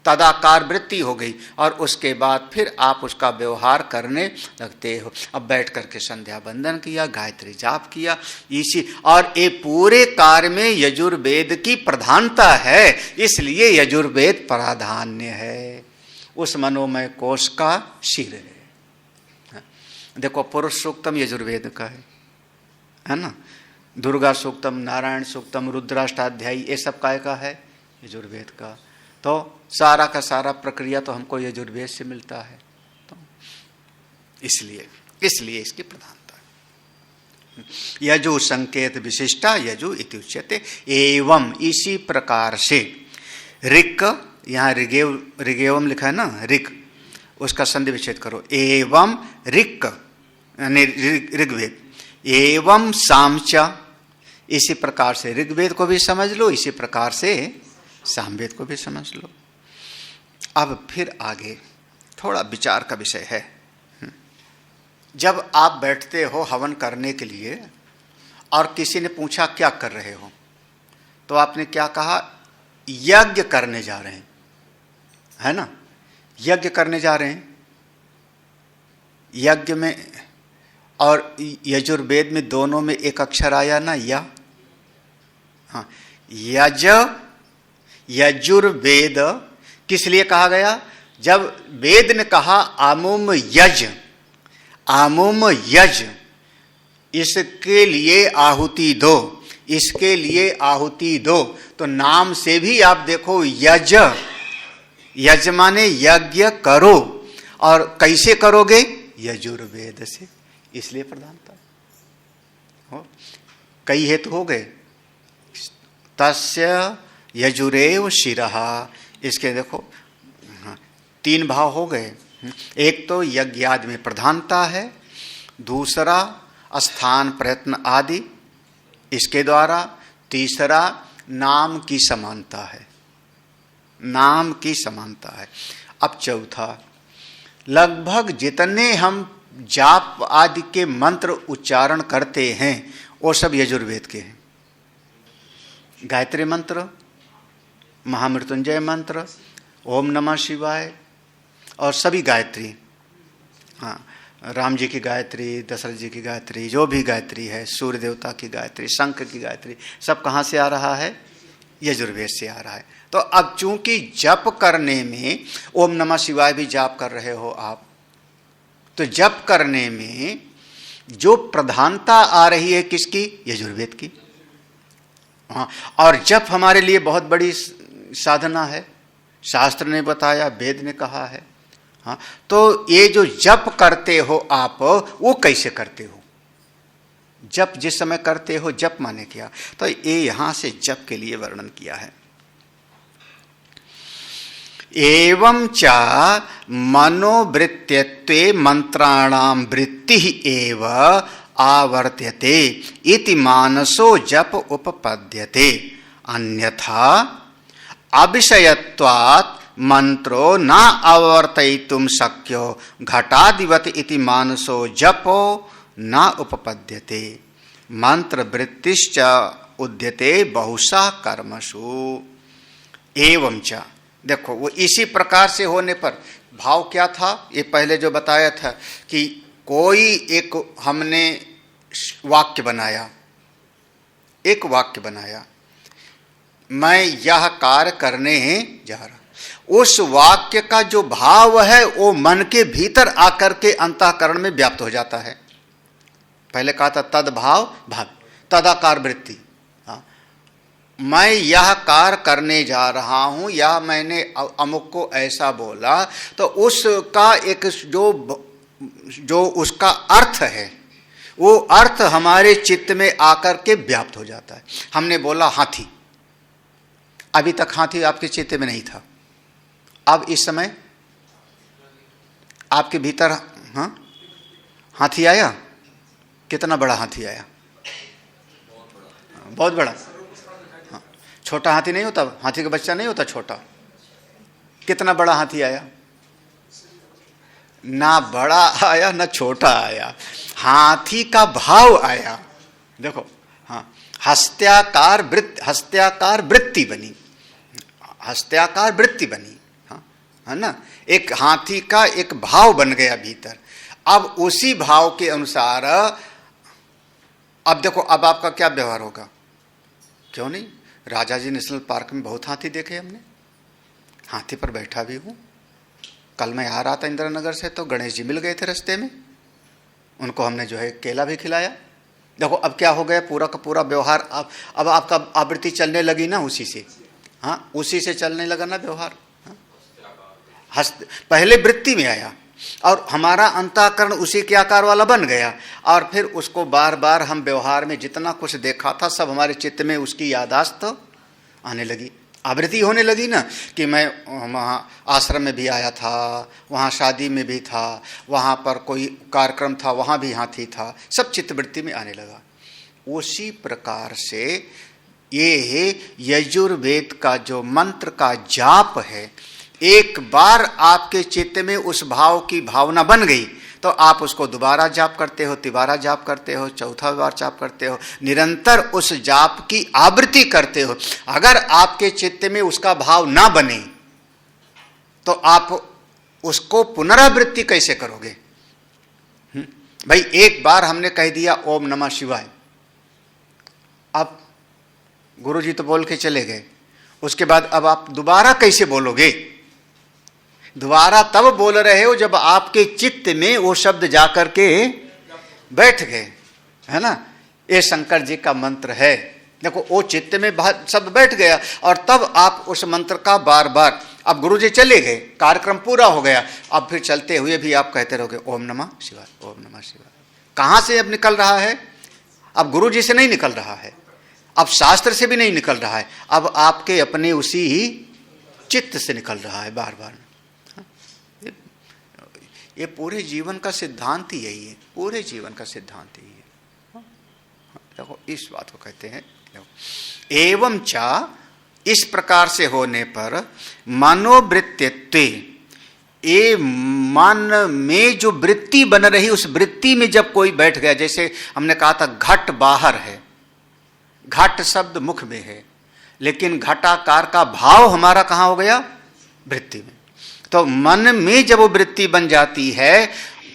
तदाकार वृत्ति हो गई, और उसके बाद फिर आप उसका व्यवहार करने लगते हो। अब बैठ करके संध्या बंदन किया, गायत्री जाप किया, इसी, और ये पूरे कार्य में यजुर्वेद की प्रधानता है, इसलिए यजुर्वेद प्राधान्य है, उस मनोमय कोश का सिर है। देखो, पुरुष सूक्तम यजुर्वेद का है ना, दुर्गा सूक्तम, नारायण सूक्तम, रुद्राष्टाध्यायी, ये सब काय का है? यजुर्वेद का। तो सारा का सारा प्रक्रिया तो हमको यजुर्वेद से मिलता है, तो इसलिए इसकी प्रधानता है। यजु संकेत विशिष्टा यजु इति उच्यते। एवं, इसी प्रकार से ऋक्, यहाँ ऋगेवम लिखा है ना, ऋक्, उसका संधि विच्छेद करो। एवं ऋक् यानी ऋग्वेद, एवं सामचा, इसी प्रकार से ऋग्वेद को भी समझ लो, इसी प्रकार से सामवेद को भी समझ लो। अब फिर आगे थोड़ा विचार का विषय है। जब आप बैठते हो हवन करने के लिए और किसी ने पूछा क्या कर रहे हो, तो आपने क्या कहा? यज्ञ करने जा रहे हैं, है ना, यज्ञ करने जा रहे हैं। यज्ञ में और यजुर्वेद में दोनों में एक अक्षर आया ना, या। हाँ, यज, यजुर्वेद किस लिए कहा गया? जब वेद ने कहा आमुम यज, आमुम यज, इसके लिए आहुति दो, इसके लिए आहुति दो, तो नाम से भी आप देखो यज, यज माने यज्ञ करो, और कैसे करोगे? यजुर्वेद से, इसलिए प्रधानता हो। कई हेतु हो गए। तस्य यजुरेव शिरः, इसके देखो तीन भाव हो गए। एक तो यज्ञ आदि में प्रधानता है, दूसरा स्थान प्रयत्न आदि इसके द्वारा, तीसरा नाम की समानता है, नाम की समानता है। अब चौथा, लगभग जितने हम जाप आदि के मंत्र उच्चारण करते हैं वो सब यजुर्वेद के हैं। गायत्री मंत्र, महामृत्युंजय मंत्र, ओम नमः शिवाय और सभी गायत्री, हाँ, राम जी की गायत्री, दशरथ जी की गायत्री, जो भी गायत्री है, सूर्य देवता की गायत्री, शंख की गायत्री, सब कहाँ से आ रहा है? यजुर्वेद से आ रहा है। तो अब चूंकि जप करने में ओम नमः शिवाय भी जाप कर रहे हो आप, तो जप करने में जो प्रधानता आ रही है किसकी? यजुर्वेद की। हाँ, और जप हमारे लिए बहुत बड़ी साधना है, शास्त्र ने बताया, वेद ने कहा है। हाँ, तो ये जो जप करते हो आप, वो कैसे करते हो? जप जिस समय करते हो, जप माने क्या, तो ये यहां से जप के लिए वर्णन किया है। एवं च मनोवृत्त्यत्वे मंत्राणाम वृत्ति एव आवर्त्यते इति मानसो जप उपपद्यते, अन्यथा अविषयत्वात् मंत्रो न आवर्तयितुं शक्यो घटादिवत इति मानसो जपो न उपपद्यते, मंत्र वृत्तिश्च उद्यते बहुशः कर्मसु। एवं च, देखो वो इसी प्रकार से होने पर भाव क्या था, ये पहले जो बताया था कि कोई एक हमने वाक्य बनाया, एक वाक्य बनाया, मैं यह कार्य करने जा रहा, उस वाक्य का जो भाव है वो मन के भीतर आकर के अंतःकरण में व्याप्त हो जाता है। पहले कहा था तद्भाव भाव, तदाकार वृत्ति। हाँ, मैं यह कार्य करने जा रहा हूं या मैंने अमुक को ऐसा बोला, तो उसका एक जो उसका अर्थ है, वो अर्थ हमारे चित्त में आकर के व्याप्त हो जाता है। हमने बोला हाथी, अभी तक हाथी आपके चित्त में नहीं था, अब इस समय आपके भीतर हाँ हाथी आया। कितना बड़ा हाथी आया? बहुत बड़ा। हाँ, छोटा हाथी नहीं होता, हाथी का बच्चा नहीं होता छोटा। कितना बड़ा हाथी आया? ना बड़ा आया ना छोटा आया, हाथी का भाव आया। देखो, हाँ, हस्त्याकार वृत्ति बनी, हस्त्याकार वृत्ति बनी, हाँ, है ना, एक हाथी का एक भाव बन गया भीतर। अब उसी भाव के अनुसार अब देखो, अब आपका क्या व्यवहार होगा? क्यों नहीं, राजा जी नेशनल पार्क में बहुत हाथी देखे हमने, हाथी पर बैठा भी हूं। कल मैं आ रहा था इंदिरा नगर से, तो गणेश जी मिल गए थे रास्ते में, उनको हमने जो है केला भी खिलाया। देखो अब क्या हो गया, पूरा का पूरा व्यवहार अब आपका आवृत्ति चलने लगी ना उसी से, हाँ, उसी से चलने लगा ना व्यवहार। हाँ? पहले वृत्ति में आया और हमारा अंतःकरण उसी के आकार वाला बन गया, और फिर उसको बार बार हम व्यवहार में जितना कुछ देखा था सब हमारे चित्त में उसकी यादाश्त आने लगी, आवृत्ति होने लगी ना, कि मैं वहाँ आश्रम में भी आया था, वहाँ शादी में भी था, वहाँ पर कोई कार्यक्रम था, वहाँ भी हाथी था, सब चित्तवृत्ति में आने लगा। उसी प्रकार से ये यजुर्वेद का जो मंत्र का जाप है, एक बार आपके चित्त में उस भाव की भावना बन गई तो आप उसको दोबारा जाप करते हो, तिबारा जाप करते हो, चौथा बार जाप करते हो, निरंतर उस जाप की आवृत्ति करते हो। अगर आपके चित्त में उसका भाव ना बने तो आप उसको पुनरावृत्ति कैसे करोगे? भाई एक बार हमने कह दिया ओम नमः शिवाय, अब गुरुजी तो बोल के चले गए, उसके बाद अब आप दोबारा कैसे बोलोगे? दोबारा तब बोल रहे हो जब आपके चित्त में वो शब्द जाकर के बैठ गए, है ना। ये शंकर जी का मंत्र है, देखो वो चित्त में शब्द बैठ गया और तब आप उस मंत्र का बार बार, अब गुरु जी चले गए, कार्यक्रम पूरा हो गया, अब फिर चलते हुए भी आप कहते रहोगे ओम नमः शिवाय, ओम नमः शिवाय। कहाँ से अब निकल रहा है? अब गुरु जी से नहीं निकल रहा है, अब शास्त्र से भी नहीं निकल रहा है, अब आपके अपने उसी ही चित्त से निकल रहा है बार बार। ये पूरे जीवन का सिद्धांत ही यही है, पूरे जीवन का सिद्धांत यही है। देखो इस बात को कहते हैं एवं चा, इस प्रकार से होने पर मनोवृत्तित्वे, ये मन में जो वृत्ति बन रही, उस वृत्ति में जब कोई बैठ गया, जैसे हमने कहा था घट बाहर है, घट शब्द मुख में है, लेकिन घटाकार का भाव हमारा कहाँ हो गया? वृत्ति में। तो मन में जब वो वृत्ति बन जाती है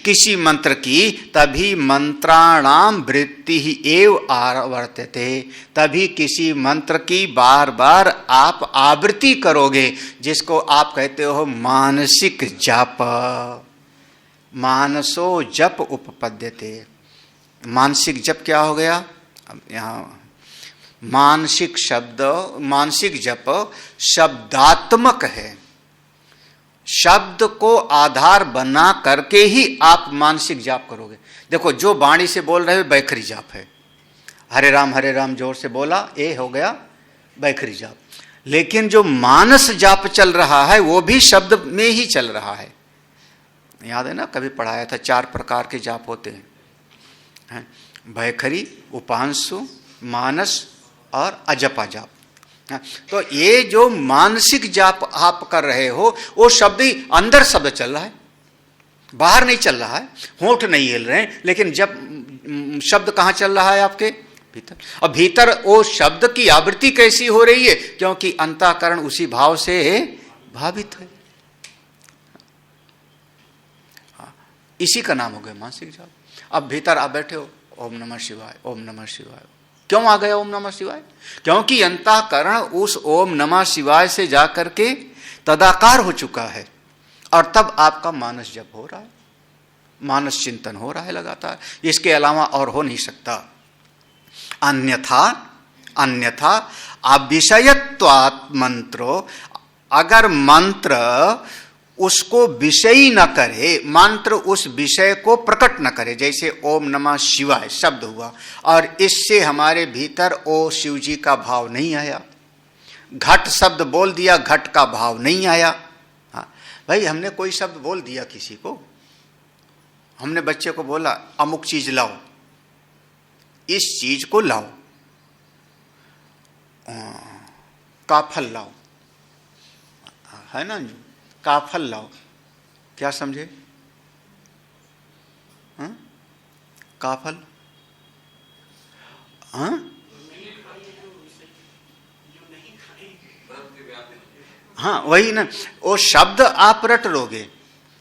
किसी मंत्र की, तभी मंत्राणाम वृत्ति ही एव आवर्तते, तभी किसी मंत्र की बार बार आप आवृत्ति करोगे, जिसको आप कहते हो मानसिक जप। मानसो जप उपपद्यते। मानसिक जप क्या हो गया? अब यहाँ मानसिक शब्द, मानसिक जप शब्दात्मक है, शब्द को आधार बना करके ही आप मानसिक जाप करोगे। देखो, जो वाणी से बोल रहे हो बैखरी जाप है, हरे राम जोर से बोला, ये हो गया बैखरी जाप। लेकिन जो मानस जाप चल रहा है वो भी शब्द में ही चल रहा है। याद है ना, कभी पढ़ाया था 4 प्रकार के जाप होते हैं, बैखरी, उपांशु, मानस और अजपा जाप। तो ये जो मानसिक जाप आप कर रहे हो, वो शब्द ही अंदर शब्द चल रहा है, बाहर नहीं चल रहा है, होंठ नहीं हिल रहे हैं, लेकिन जब शब्द कहाँ चल रहा है? आपके भीतर। और भीतर वो शब्द की आवृत्ति कैसी हो रही है? क्योंकि अंतःकरण उसी भाव से भावित है। इसी का नाम हो गया मानसिक जाप। अब भीतर आप बैठे हो, ओम नमः शिवाय, ओम नमः शिवाय। क्यों आ गया ओम नमः शिवाय? क्योंकि अंतःकरण उस ओम नमः शिवाय से जाकर के तदाकार हो चुका है, और तब आपका मानस जप हो रहा है, मानस चिंतन हो रहा है लगातार। इसके अलावा और हो नहीं सकता। अन्यथा अविषयत्वात् मंत्रो, अगर मंत्र उसको विषयी न करे, मंत्र उस विषय को प्रकट न करे, जैसे ओम नमः शिवाय शब्द हुआ और इससे हमारे भीतर ओ शिव जी का भाव नहीं आया, घट शब्द बोल दिया, घट का भाव नहीं आया। हाँ भाई, हमने कोई शब्द बोल दिया किसी को, हमने बच्चे को बोला अमुक चीज लाओ, इस चीज को लाओ, का फल लाओ, है ना, का फल लाओ, क्या समझे? हाँ? का फल, हाँ? हाँ वही ना, वो शब्द आप रट लोगे,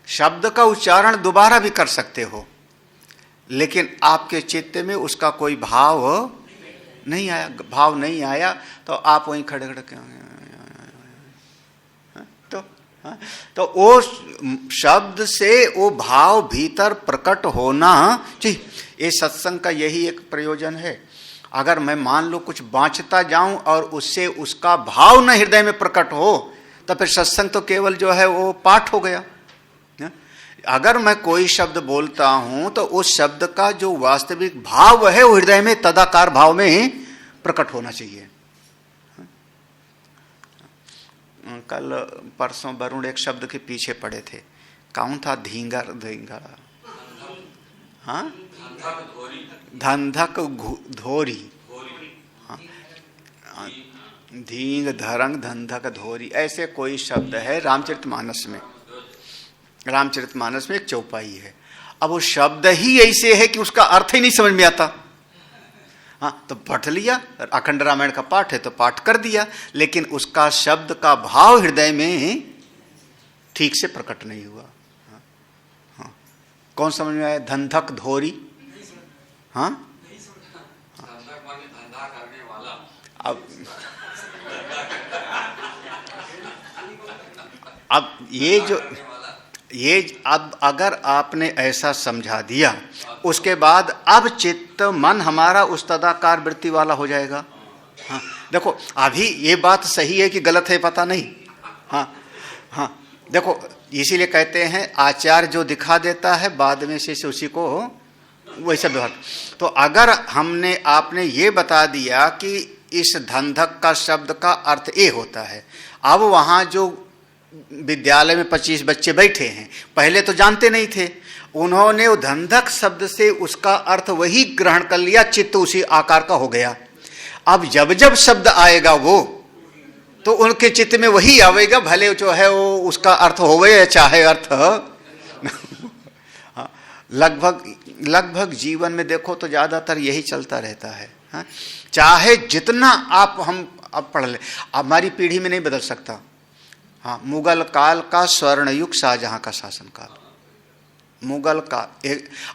शब्द का उच्चारण दोबारा भी कर सकते हो, लेकिन आपके चित्त में उसका कोई भाव नहीं आया। भाव नहीं आया तो आप वहीं खड़े खड़े तो वो शब्द से वो भाव भीतर प्रकट होना चाहिए। ये सत्संग का यही एक प्रयोजन है। अगर मैं मान लो कुछ बाँचता जाऊं और उससे उसका भाव न हृदय में प्रकट हो, तो फिर सत्संग तो केवल जो है वो पाठ हो गया। अगर मैं कोई शब्द बोलता हूं तो उस शब्द का जो वास्तविक भाव है वो हृदय में तदाकार भाव में प्रकट होना चाहिए। कल परसों वरुण एक शब्द के पीछे पड़े थे, कौन था? धींगर, हाँ, धंधक धोरी, हाँ, धींग धरंग धंधक धोरी, ऐसे कोई शब्द है रामचरितमानस में। रामचरितमानस में एक चौपाई है। अब वो शब्द ही ऐसे है कि उसका अर्थ ही नहीं समझ में आता। हाँ, तो पढ़ लिया, अखंड रामायण का पाठ है तो पाठ कर दिया, लेकिन उसका शब्द का भाव हृदय में ठीक से प्रकट नहीं हुआ। हाँ, हाँ, कौन समझ में आया? धंधक धोरी, हाँ, अब ये अब अगर आपने ऐसा समझा दिया, उसके बाद अब चित्त मन हमारा उस तदाकार वृत्ति वाला हो जाएगा। हाँ, देखो अभी ये बात सही है कि गलत है पता नहीं। हाँ हाँ, देखो इसीलिए कहते हैं आचार्य जो दिखा देता है बाद में से उसी को वैसा व्यवहार। तो अगर हमने आपने ये बता दिया कि इस धंधक का शब्द का अर्थ ये होता है, अब वहाँ जो विद्यालय में 25 बच्चे बैठे हैं, पहले तो जानते नहीं थे, उन्होंने वो धंधक शब्द से उसका अर्थ वही ग्रहण कर लिया, चित्त उसी आकार का हो गया। अब जब जब शब्द आएगा वो तो उनके चित्त में वही आवेगा, भले जो है वो उसका अर्थ होवे या चाहे अर्थ लगभग जीवन में देखो तो ज्यादातर यही चलता रहता है। हाँ? चाहे जितना आप हम अब पढ़ ले, हमारी पीढ़ी में नहीं बदल सकता। हाँ, मुगल काल का स्वर्ण युग शाहजहां का शासन काल, मुगल का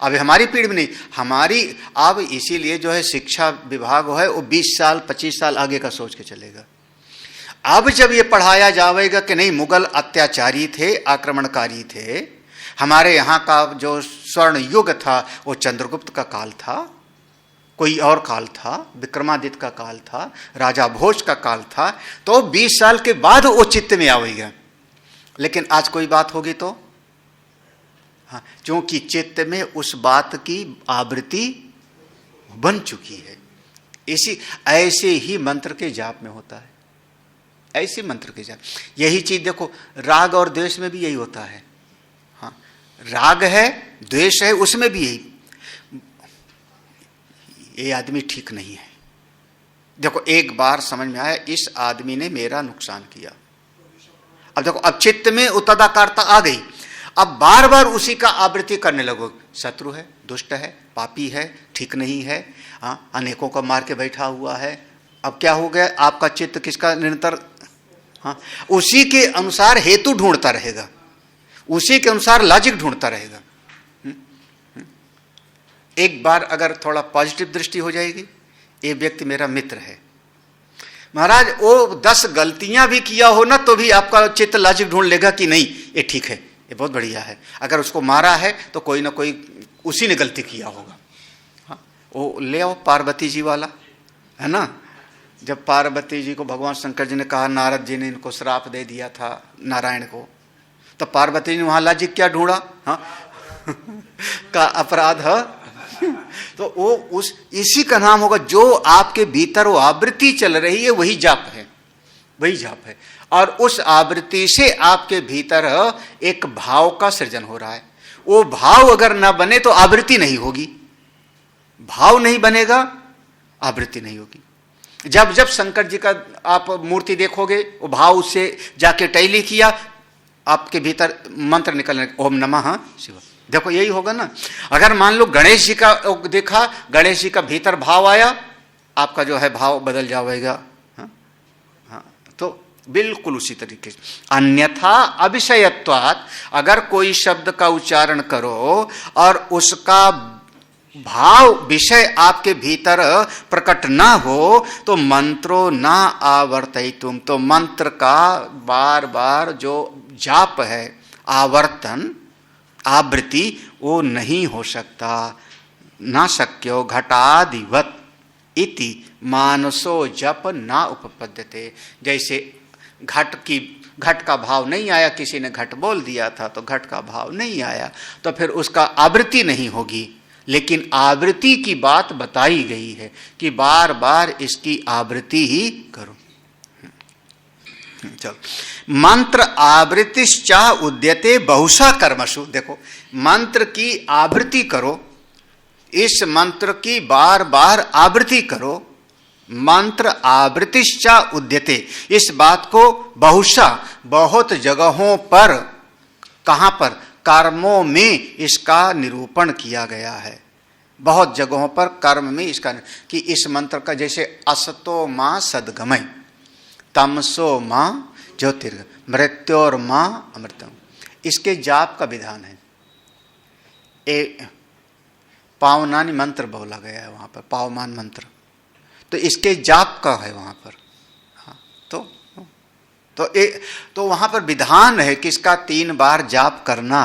अब हमारी पीढ़ी में नहीं, हमारी अब इसीलिए जो है शिक्षा विभाग है वो 20 साल 25 साल आगे का सोच के चलेगा। अब जब ये पढ़ाया जाएगा कि नहीं मुगल अत्याचारी थे, आक्रमणकारी थे, हमारे यहाँ का जो स्वर्ण युग था वो चंद्रगुप्त का काल था, कोई और काल था, विक्रमादित्य का काल था, राजा भोज का काल था, तो 20 साल के बाद वो चित्त में आवेगा। लेकिन आज कोई बात होगी तो हाँ, क्योंकि चित्त में उस बात की आवृत्ति बन चुकी है। ऐसे ही मंत्र के जाप में होता है, ऐसे मंत्र के जाप। यही चीज देखो राग और द्वेष में भी यही होता है। हाँ, राग है, द्वेष है, उसमें भी यही, ये आदमी ठीक नहीं है। देखो एक बार समझ में आया इस आदमी ने मेरा नुकसान किया, अब देखो अब चित्त में तदाकारता आ गई, अब बार बार उसी का आवृत्ति करने लगो, शत्रु है, दुष्ट है, पापी है, ठीक नहीं है, हाँ, अनेकों को मार के बैठा हुआ है। अब क्या हो गया, आपका चित्त किसका निरंतर, हाँ, उसी के अनुसार हेतु ढूंढता रहेगा, उसी के अनुसार लॉजिक ढूंढता रहेगा। एक बार अगर थोड़ा पॉजिटिव दृष्टि हो जाएगी, ये व्यक्ति मेरा मित्र है, महाराज वो 10 गलतियां भी किया हो ना तो भी आपका चित्त लॉजिक ढूंढ लेगा कि नहीं ये ठीक है, ये बहुत बढ़िया है। अगर उसको मारा है तो कोई ना कोई उसी ने गलती किया होगा। हाँ, वो ले आओ पार्वती जी वाला है ना, जब पार्वती जी को भगवान शंकर जी ने कहा, नारद जी ने इनको श्राप दे दिया था नारायण को, तो पार्वती जी ने वहां लॉजिक क्या ढूंढा, हाँ का अपराध है, तो वो उस इसी का नाम होगा जो आपके भीतर वो आवृत्ति चल रही है, वही जाप है, वही जाप है। और उस आवृत्ति से आपके भीतर एक भाव का सृजन हो रहा है। वो भाव अगर ना बने तो आवृत्ति नहीं होगी, भाव नहीं बनेगा आवृत्ति नहीं होगी। जब जब शंकर जी का आप मूर्ति देखोगे, वो भाव से जाके टैली किया, आपके भीतर मंत्र निकलने, ओम नमः शिवाय, देखो यही होगा ना। अगर मान लो गणेश जी का देखा, गणेश जी का भीतर भाव आया, आपका जो है भाव बदल जाएगा। हाँ? हाँ, तो बिल्कुल उसी तरीके से। अन्यथा अविषयत्वात्, अगर कोई शब्द का उच्चारण करो और उसका भाव विषय आपके भीतर प्रकट ना हो तो मंत्रो ना आवर्तयितुम, तो मंत्र का बार बार जो जाप है, आवर्तन आवृत्ति, वो नहीं हो सकता। ना शक्यो घटादिवत इति मानसो जप ना उपपद्यते। जैसे घट का भाव नहीं आया, किसी ने घट बोल दिया था तो घट का भाव नहीं आया, तो फिर उसका आवृत्ति नहीं होगी। लेकिन आवृत्ति की बात बताई गई है कि बार बार इसकी आवृत्ति ही करो। चलो, मंत्र आवृत्तिश्चा उद्यते बहुशा कर्मसु। देखो मंत्र की आवृत्ति करो, इस मंत्र की बार बार आवृत्ति करो। मंत्र आवृत्तिश्चा उद्यते, इस बात को बहुशा बहुत जगहों पर, कहां पर, कर्मों में इसका निरूपण किया गया है। बहुत जगहों पर कर्म में इसका, कि इस मंत्र का जैसे असतो मां सद्गमय, तमसो मां ज्योतिर्गमय, मृत्योर मां अमृतम, इसके जाप का विधान है। पावनानी मंत्र बोला गया है वहां पर, पावमान मंत्र, तो इसके जाप का है वहां पर। हाँ, तो वहां पर विधान है कि इसका 3 बार जाप करना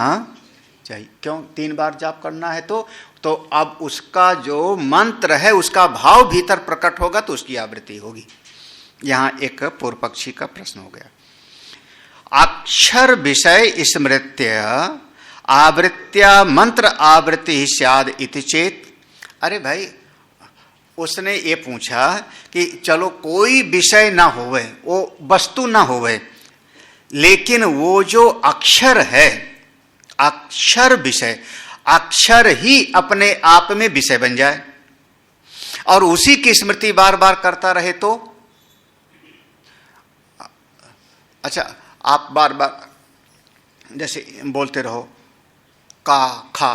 चाहिए। क्यों 3 बार जाप करना है? तो अब उसका जो मंत्र है उसका भाव भीतर प्रकट होगा तो उसकी आवृत्ति होगी। यहां एक पूर्व पक्षी का प्रश्न हो गया। अक्षर विषय स्मृत्य आवृत्त्या मंत्र आवृत्ति स्याद इति चेत। अरे भाई, उसने ये पूछा कि चलो कोई विषय ना होवे, वो वस्तु ना होवे, लेकिन वो जो अक्षर है, अक्षर विषय, अक्षर ही अपने आप में विषय बन जाए और उसी की स्मृति बार बार करता रहे तो अच्छा, आप बार बार जैसे बोलते रहो का, खा,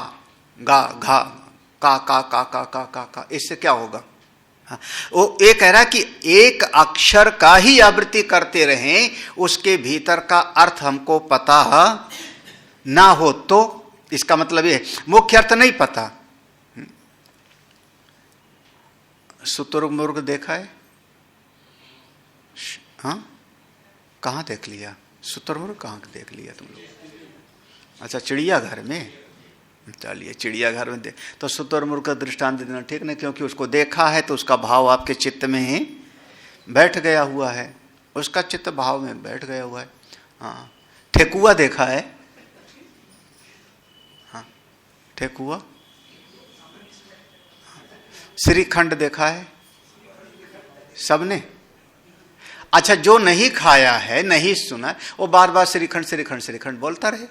गा, घा, का, इससे क्या होगा? हाँ, वो ये कह रहा है कि एक अक्षर का ही आवृत्ति करते रहें, उसके भीतर का अर्थ हमको पता ना हो तो इसका मतलब ये मुख्य अर्थ नहीं पता। शुतुरमुर्ग देखा है? हाँ, कहाँ देख लिया शुतुरमुर्ग? कहाँ देख लिया तुम लोग? अच्छा, चिड़ियाघर में। चलिए, चिड़ियाघर में देख तो शुतुरमुर्ग का दृष्टांत देना ठीक नहीं, क्योंकि उसको देखा है तो उसका भाव आपके चित्त में ही बैठ गया हुआ है, उसका चित्त भाव में बैठ गया हुआ है। हाँ, ठेकुआ देखा है? हाँ, ठेकुआ। श्रीखंड देखा है सबने? अच्छा, जो नहीं खाया है, नहीं सुना, वो बार बार श्रीखंड श्रीखंड श्रीखंड बोलता रहे,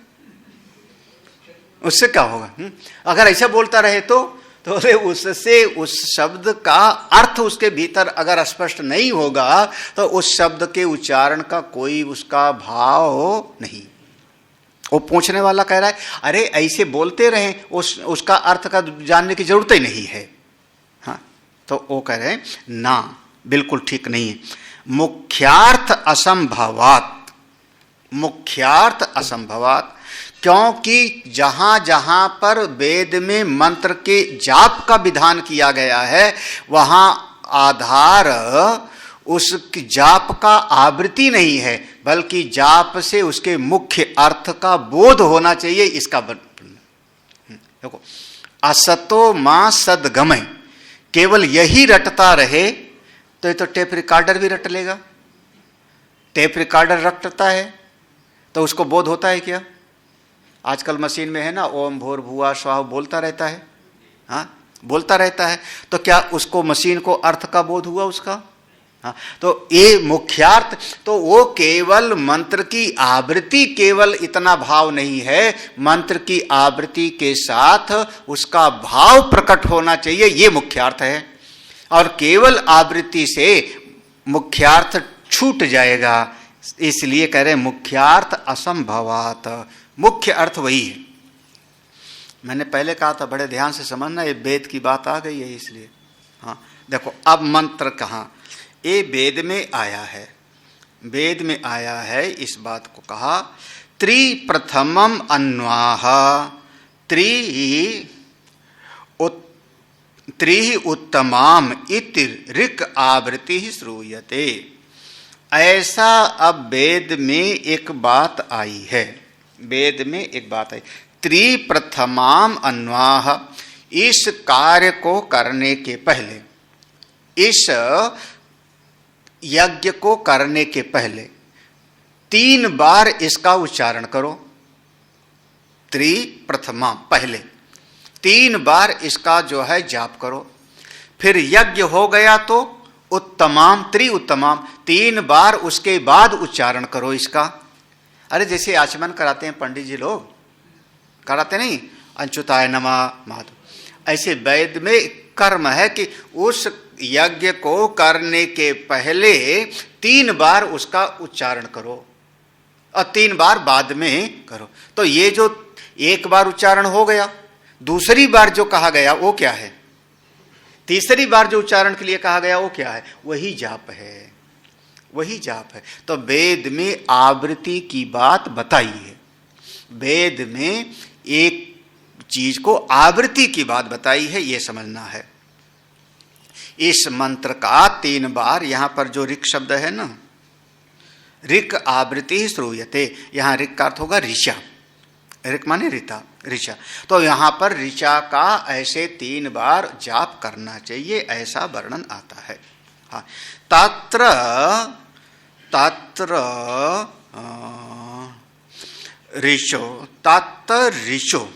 उससे क्या होगा? अगर ऐसा बोलता रहे तो उससे उस शब्द का अर्थ उसके भीतर अगर स्पष्ट नहीं होगा तो उस शब्द के उच्चारण का कोई उसका भाव नहीं। वो पूछने वाला कह रहा है अरे ऐसे बोलते रहे, उसका अर्थ का जानने की जरूरत ही नहीं है। हाँ, तो वो कह रहे हैं ना, बिल्कुल ठीक नहीं है। मुख्यार्थ असंभवात, मुख्यार्थ असंभवात, क्योंकि जहां जहां पर वेद में मंत्र के जाप का विधान किया गया है वहां आधार उस जाप का आवृत्ति नहीं है, बल्कि जाप से उसके मुख्य अर्थ का बोध होना चाहिए। इसका देखो, असतो मां सदगमय, केवल यही रटता रहे तो ये तो टेप रिकॉर्डर भी रट लेगा। टेप रिकॉर्डर रटता है तो उसको बोध होता है क्या? आजकल मशीन में है ना, ओम भूर्भुवः स्वः बोलता रहता है। हाँ, बोलता रहता है, तो क्या उसको मशीन को अर्थ का बोध हुआ उसका? हाँ, तो ये मुख्यार्थ, तो वो केवल मंत्र की आवृत्ति, केवल इतना भाव नहीं है, मंत्र की आवृत्ति के साथ उसका भाव प्रकट होना चाहिए, ये मुख्यार्थ है। और केवल आवृत्ति से मुख्यार्थ छूट जाएगा, इसलिए कह रहे मुख्यार्थ असंभवात, मुख्य अर्थ वही है। मैंने पहले कहा था बड़े ध्यान से समझना, ये वेद की बात आ गई है इसलिए। हाँ, देखो अब मंत्र कहाँ, ये वेद में आया है, वेद में आया है, इस बात को कहा त्रिप्रथमम अन्वाह त्रि उत्तमाम इति ऋक् आवृत्ति श्रूयते। ऐसा अब वेद में एक बात आई है, वेद में एक बात आई, त्रिप्रथमाम अन्वाह, इस कार्य को करने के पहले, इस यज्ञ को करने के पहले 3 बार इसका उच्चारण करो। त्रिप्रथमाम, पहले 3 बार इसका जो है जाप करो। फिर यज्ञ हो गया तो उत्तमाम, त्रिउत्तमाम, 3 बार उसके बाद उच्चारण करो इसका। अरे जैसे आचमन कराते हैं पंडित जी लोग, कराते नहीं, अंचुताय नमः माधव, ऐसे वेद में कर्म है कि उस यज्ञ को करने के पहले 3 बार उसका उच्चारण करो और 3 बार बाद में करो। तो ये जो एक बार उच्चारण हो गया, दूसरी बार जो कहा गया वो क्या है, तीसरी बार जो उच्चारण के लिए कहा गया वो क्या है, वही जाप है, वही जाप है। तो वेद में आवृत्ति की बात बताई है, वेद में एक चीज को आवृत्ति की बात बताई है, ये समझना है। इस मंत्र का 3 बार, यहां पर जो ऋक् शब्द है ना, ऋक् आवृत्ति श्रूयते, यहां ऋक् का अर्थ होगा ऋचा, ऋक् माने ऋता, ऋचा। तो यहां पर ऋचा का ऐसे 3 बार जाप करना चाहिए, ऐसा वर्णन आता है। हाँ, तत्र तत्र ऋचो, तत्र ऋचो,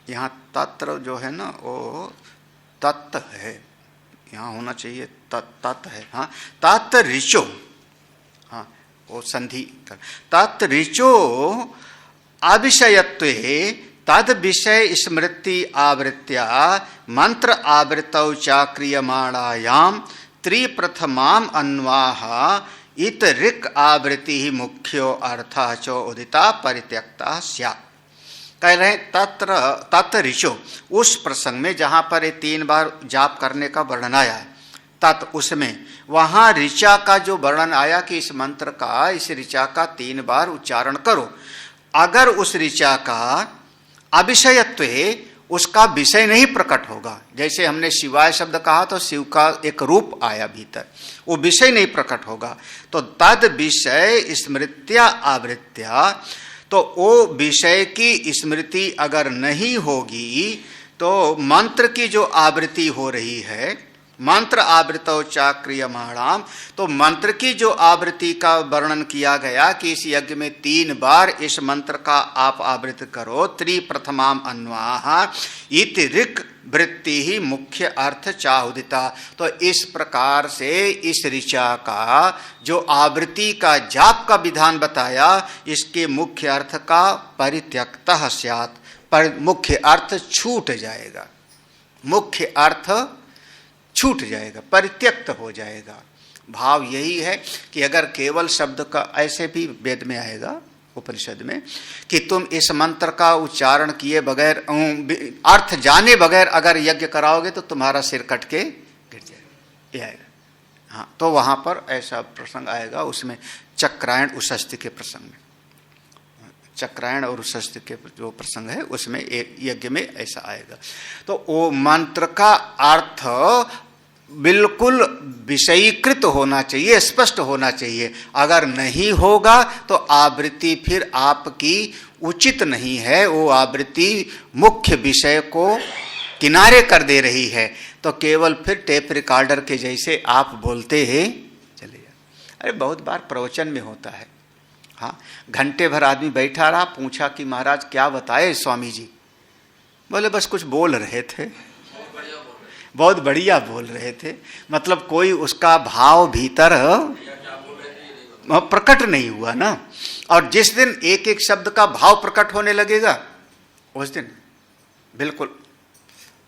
यहाँ तत्र जो है ना वो तत् है, यहाँ होना चाहिए तत् है। हाँ, तत् ऋचो, हाँ वो संधि, तत् ऋचो अविषयत्वे तद विषय स्मृति आवृत्त्या मंत्र आवृतौ च क्रियमाणायाम त्रिप्रथमाम अन्वाह इत ऋक् आवृत्ति ही मुख्यो अर्थः चो उदिता परित्यक्ता स्यात्। कह रहे हैं तत्र ऋचो, उस प्रसंग में जहाँ पर ये 3 बार जाप करने का वर्णन आया है, तत् उसमें वहाँ ऋचा का जो वर्णन आया कि इस मंत्र का, इस ऋचा का 3 बार उच्चारण करो। अगर उस ऋचा का अविषयत्व है, उसका विषय नहीं प्रकट होगा, जैसे हमने शिवाय शब्द कहा तो शिव का एक रूप आया भीतर, वो विषय नहीं प्रकट होगा, तो तद विषय स्मृत्या आवृत्त्या, तो वो विषय की स्मृति अगर नहीं होगी तो मंत्र की जो आवृत्ति हो रही है, मंत्र आवृतौ चाक्रियमाणाम, तो मंत्र की जो आवृत्ति का वर्णन किया गया कि इस यज्ञ में 3 बार इस मंत्र का आप आवृत करो, त्रिप्रथमाम अन्वाहा इति ऋक् वृत्ति ही मुख्य अर्थ चाहुदिता। तो इस प्रकार से इस ऋचा का जो आवृत्ति का जाप का विधान बताया, इसके मुख्य अर्थ का परित्यक्तः स्यात्, पर मुख्य अर्थ छूट जाएगा, मुख्य अर्थ छूट जाएगा, परित्यक्त हो जाएगा। भाव यही है कि अगर केवल शब्द का, ऐसे भी वेद में आएगा उपनिषद में, कि तुम इस मंत्र का उच्चारण किए बगैर, अर्थ जाने बगैर अगर यज्ञ कराओगे तो तुम्हारा सिर कट के गिर जाएगा, ये आएगा। हाँ, तो वहाँ पर ऐसा प्रसंग आएगा, उसमें चक्रायण उषस्ति के प्रसंग में, चक्रायण और उषस्ति के जो प्रसंग है उसमें एक यज्ञ में ऐसा आएगा। तो वो मंत्र का अर्थ बिल्कुल विषयीकृत होना चाहिए, स्पष्ट होना चाहिए। अगर नहीं होगा तो आवृत्ति फिर आपकी उचित नहीं है, वो आवृत्ति मुख्य विषय को किनारे कर दे रही है, तो केवल फिर टेप रिकॉर्डर के जैसे आप बोलते हैं चले जाए। अरे बहुत बार प्रवचन में होता है, हाँ, घंटे भर आदमी बैठा रहा, पूछा कि महाराज क्या बताए स्वामी जी, बोले बस कुछ बोल रहे थे, बहुत बढ़िया बोल रहे थे, मतलब कोई उसका भाव भीतर प्रकट नहीं हुआ ना। और जिस दिन एक एक शब्द का भाव प्रकट होने लगेगा, उस दिन बिल्कुल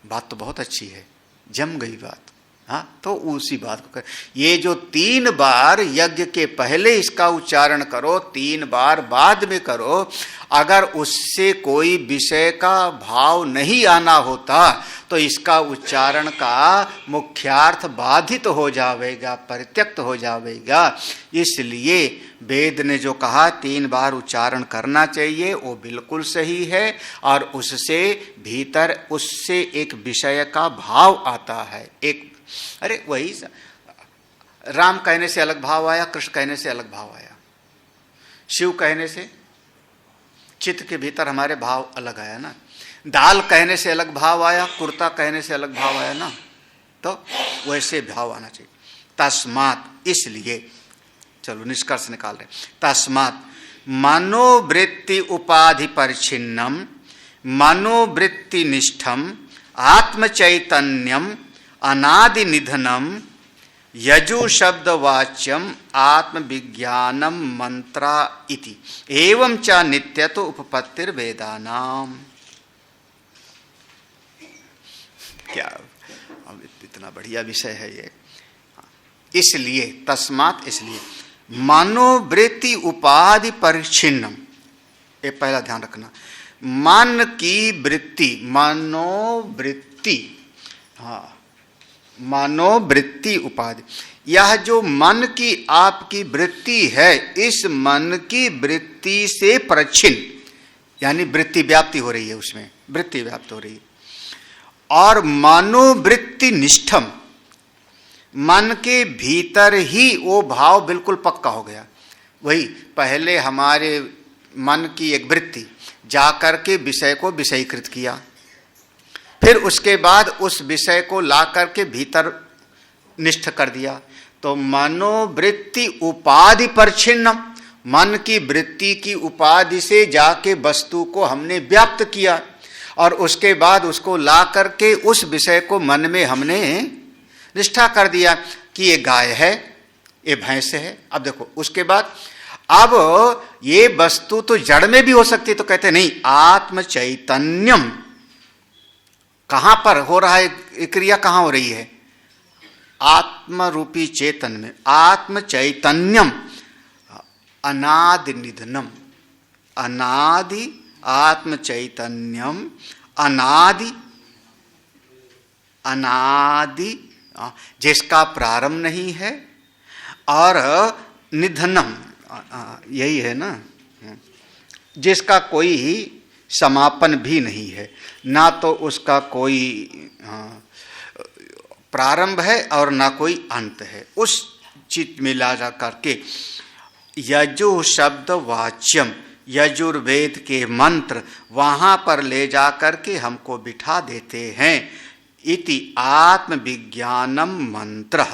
बात तो बहुत अच्छी है, जम गई बात। हाँ, तो उसी बात को कर, ये जो 3 बार यज्ञ के पहले इसका उच्चारण करो, 3 बार बाद में करो, अगर उससे कोई विषय का भाव नहीं आना होता तो इसका उच्चारण का मुख्यार्थ बाधित हो जाएगा, परित्यक्त हो जाएगा। इसलिए वेद ने जो कहा 3 बार उच्चारण करना चाहिए वो बिल्कुल सही है, और उससे भीतर उससे एक विषय का भाव आता है। एक, अरे वही राम कहने से अलग भाव आया, कृष्ण कहने से अलग भाव आया, शिव कहने से चित्त के भीतर हमारे भाव अलग आया ना, दाल कहने से अलग भाव आया, कुर्ता कहने से अलग भाव आया ना, तो वैसे भाव आना चाहिए। तस्मात्, इसलिए चलो निष्कर्ष निकाल रहे, तस्मात् मनोवृत्ति उपाधि परिच्छिन्नम मनोवृत्ति निष्ठम आत्मचैतन्यम अनादि निधनम यजु शब्द वाच्यम आत्मविज्ञानम मंत्रा इति एवं च नित्यतो उपपत्तिर वेदानाम। क्या इतना बढ़िया विषय है ये। इसलिए तस्मात्, इसलिए मनोवृत्ति उपाधि परिच्छिन्नम, ये पहला ध्यान रखना, मन की वृत्ति, मनोवृत्ति, हाँ, मनोवृत्ति उपाधि, यह जो मन की आपकी वृत्ति है, इस मन की वृत्ति से परिच्छिन्न, यानी वृत्ति व्याप्ति हो रही है, उसमें वृत्ति व्याप्त हो रही है। और मनोवृत्ति निष्ठम, मन के भीतर ही वो भाव बिल्कुल पक्का हो गया। वही पहले हमारे मन की एक वृत्ति जाकर के विषय को विषयीकृत किया, फिर उसके बाद उस विषय को ला करके भीतर निष्ठ कर दिया, तो मनोवृत्ति उपाधि परिच्छिन्न, मन की वृत्ति की उपाधि से जाके वस्तु को हमने व्याप्त किया, और उसके बाद उसको ला करके उस विषय को मन में हमने निष्ठा कर दिया कि ये गाय है, ये भैंस है। अब देखो उसके बाद अब ये वस्तु तो जड़ में भी हो सकती है, तो कहते नहीं, आत्म चैतन्यम कहां पर हो रहा है, क्रिया कहां हो रही है, आत्म रूपी चेतन में, आत्म चैतन्यम अनादि निधनम, अनादि आत्म चैतन्यम अनादि, अनादि जिसका प्रारंभ नहीं है, और निधनम यही है ना, जिसका कोई समापन भी नहीं है, ना तो उसका कोई प्रारंभ है और ना कोई अंत है। उस चित्त में ला जा करके यजु शब्द वाच्यम, यजुर्वेद के मंत्र वहां पर ले जा करके हमको बिठा देते हैं। इति आत्मविज्ञानम मंत्र,